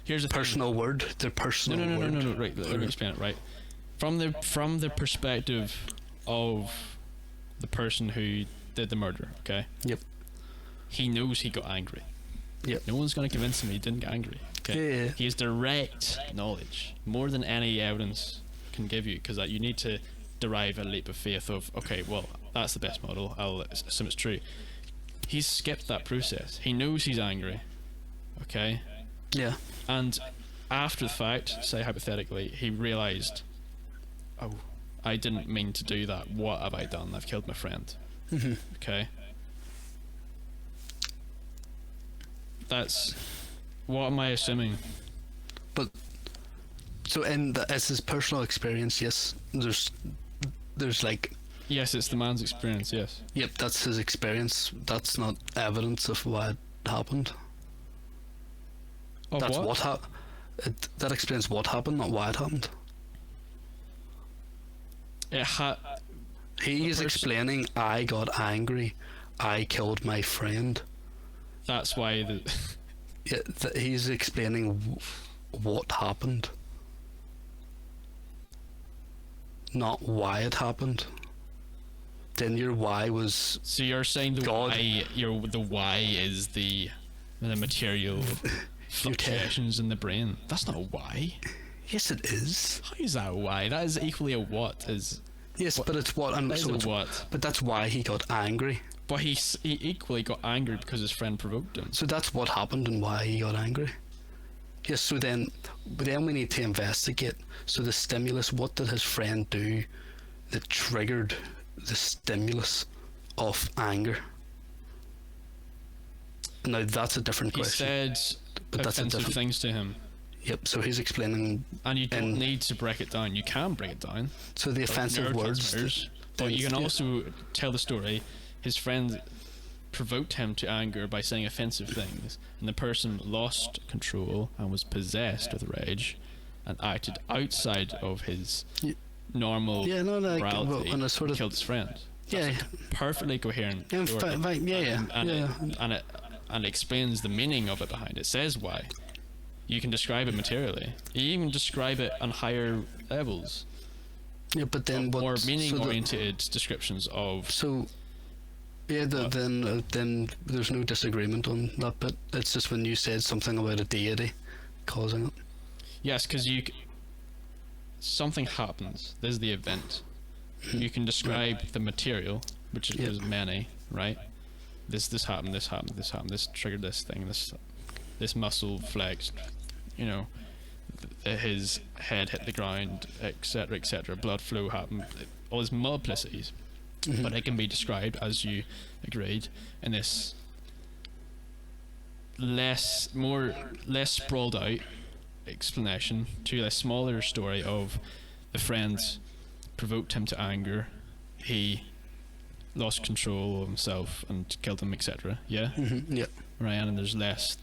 Here's a personal word. Their personal word. No. Right, let me explain it. Right, from the perspective of the person who did the murder. Okay. Yep. He knows he got angry. Yep. No one's going to convince him he didn't get angry. Okay. Yeah. He has direct knowledge, more than any evidence can give you, because you need to derive a leap of faith of, okay, well, that's the best model, I'll assume it's true. He's skipped that process. He knows he's angry. Okay. Yeah. And after the fact, say hypothetically, he realised, oh, I didn't mean to do that. What have I done? I've killed my friend. Mm-hmm. Okay. That's what am I assuming? But so as his personal experience, yes, there's like. Yes, it's the man's experience. Yes. Yep, that's his experience. That's not evidence of what happened. Of that's what happened. That explains what happened, not why it happened. He is explaining, I got angry, I killed my friend. That's why yeah, he's explaining what happened, not why it happened. Then your why was. So you're saying the God. the why is the material fluctuations in the brain. That's not a why. Yes, it is. How is that a why? That is equally a what. Yes, but it's what. And so it's what. But that's why he got angry. But he equally got angry because his friend provoked him. So that's what happened and why he got angry. Yes. So then we need to investigate. So the stimulus. What did his friend do that triggered the stimulus of anger? Now that's a different question. He said offensive things to him. Yep, so he's explaining. And you don't need to break it down. You can break it down. So the offensive words. But you can also tell the story. His friend provoked him to anger by saying offensive things, and the person lost control and was possessed with rage and acted outside of his normal morality and killed his friend. That's perfectly coherent. And and explains the meaning of it behind it, says why. You can describe it materially. You even describe it on higher levels. Yeah, but then what? More meaning-oriented descriptions of. So, yeah, then there's no disagreement on that bit. It's just when you said something about a deity causing it. Yes, because something happens. This is the event. You can describe the material, which is many, right? This happened. This triggered this thing. This muscle flexed. You know, his head hit the ground, etc., etc. Blood flow happened. All these multiplicities, but it can be described, as you agreed, in this less sprawled out explanation to a smaller story of the friend provoked him to anger, he lost control of himself and killed him, etc. Yeah. Yeah. Right, and there's less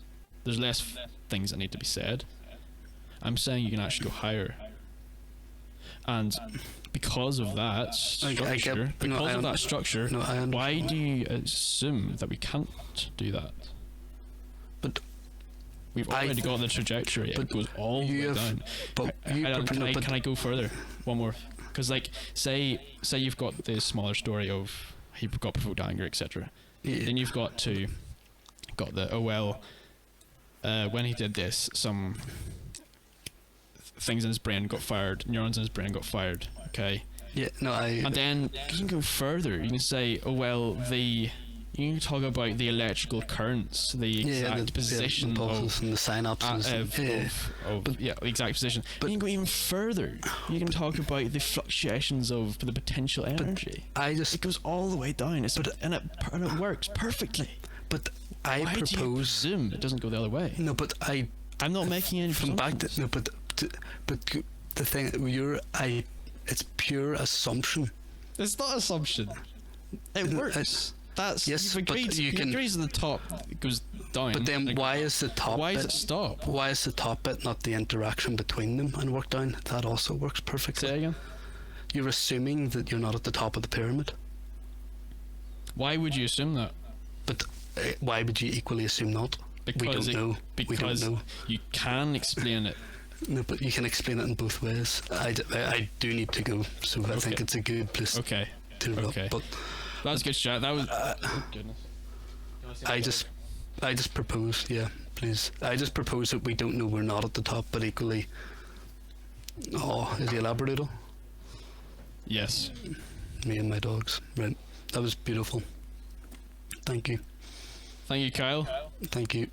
things that need to be said. I'm saying you can actually go higher, and because of that structure, why do you assume that we can't do that? But we've already got the trajectory. It goes all the way down. But can I go further? One more, because like say you've got the smaller story of he got provoked anger, etc. Yeah. Then you've got the when he did this, some things in his brain got fired, neurons in his brain got fired. Okay. Yeah. No, And then you can go further. You can say, you can talk about the electrical currents, the exact position of and the synapses, the exact position. But you can go even further. You can talk about the fluctuations of the potential energy. It goes all the way down. And it works perfectly. But Why do you presume it doesn't go the other way? No, but I'm not making any presumptions. But the thing it's pure assumption. It's not assumption. It works. You've agreed. He agrees at the top. It goes down. But then why is the top? Why does it stop? Why is the top bit not the interaction between them and work down? That also works perfectly. Say again. You're assuming that you're not at the top of the pyramid. Why would you assume that? But why would you equally assume not? Because we don't know. Because you can explain it. No, but you can explain it in both ways. I do need to go, so I think it's a good place to wrap. But that was good chat. That was. Oh goodness. I just propose, please. I just propose that we don't know we're not at the top, but equally. Oh, is he a Labradoodle? Yes. Me and my dogs. Right. That was beautiful. Thank you. Thank you, Kyle. Thank you.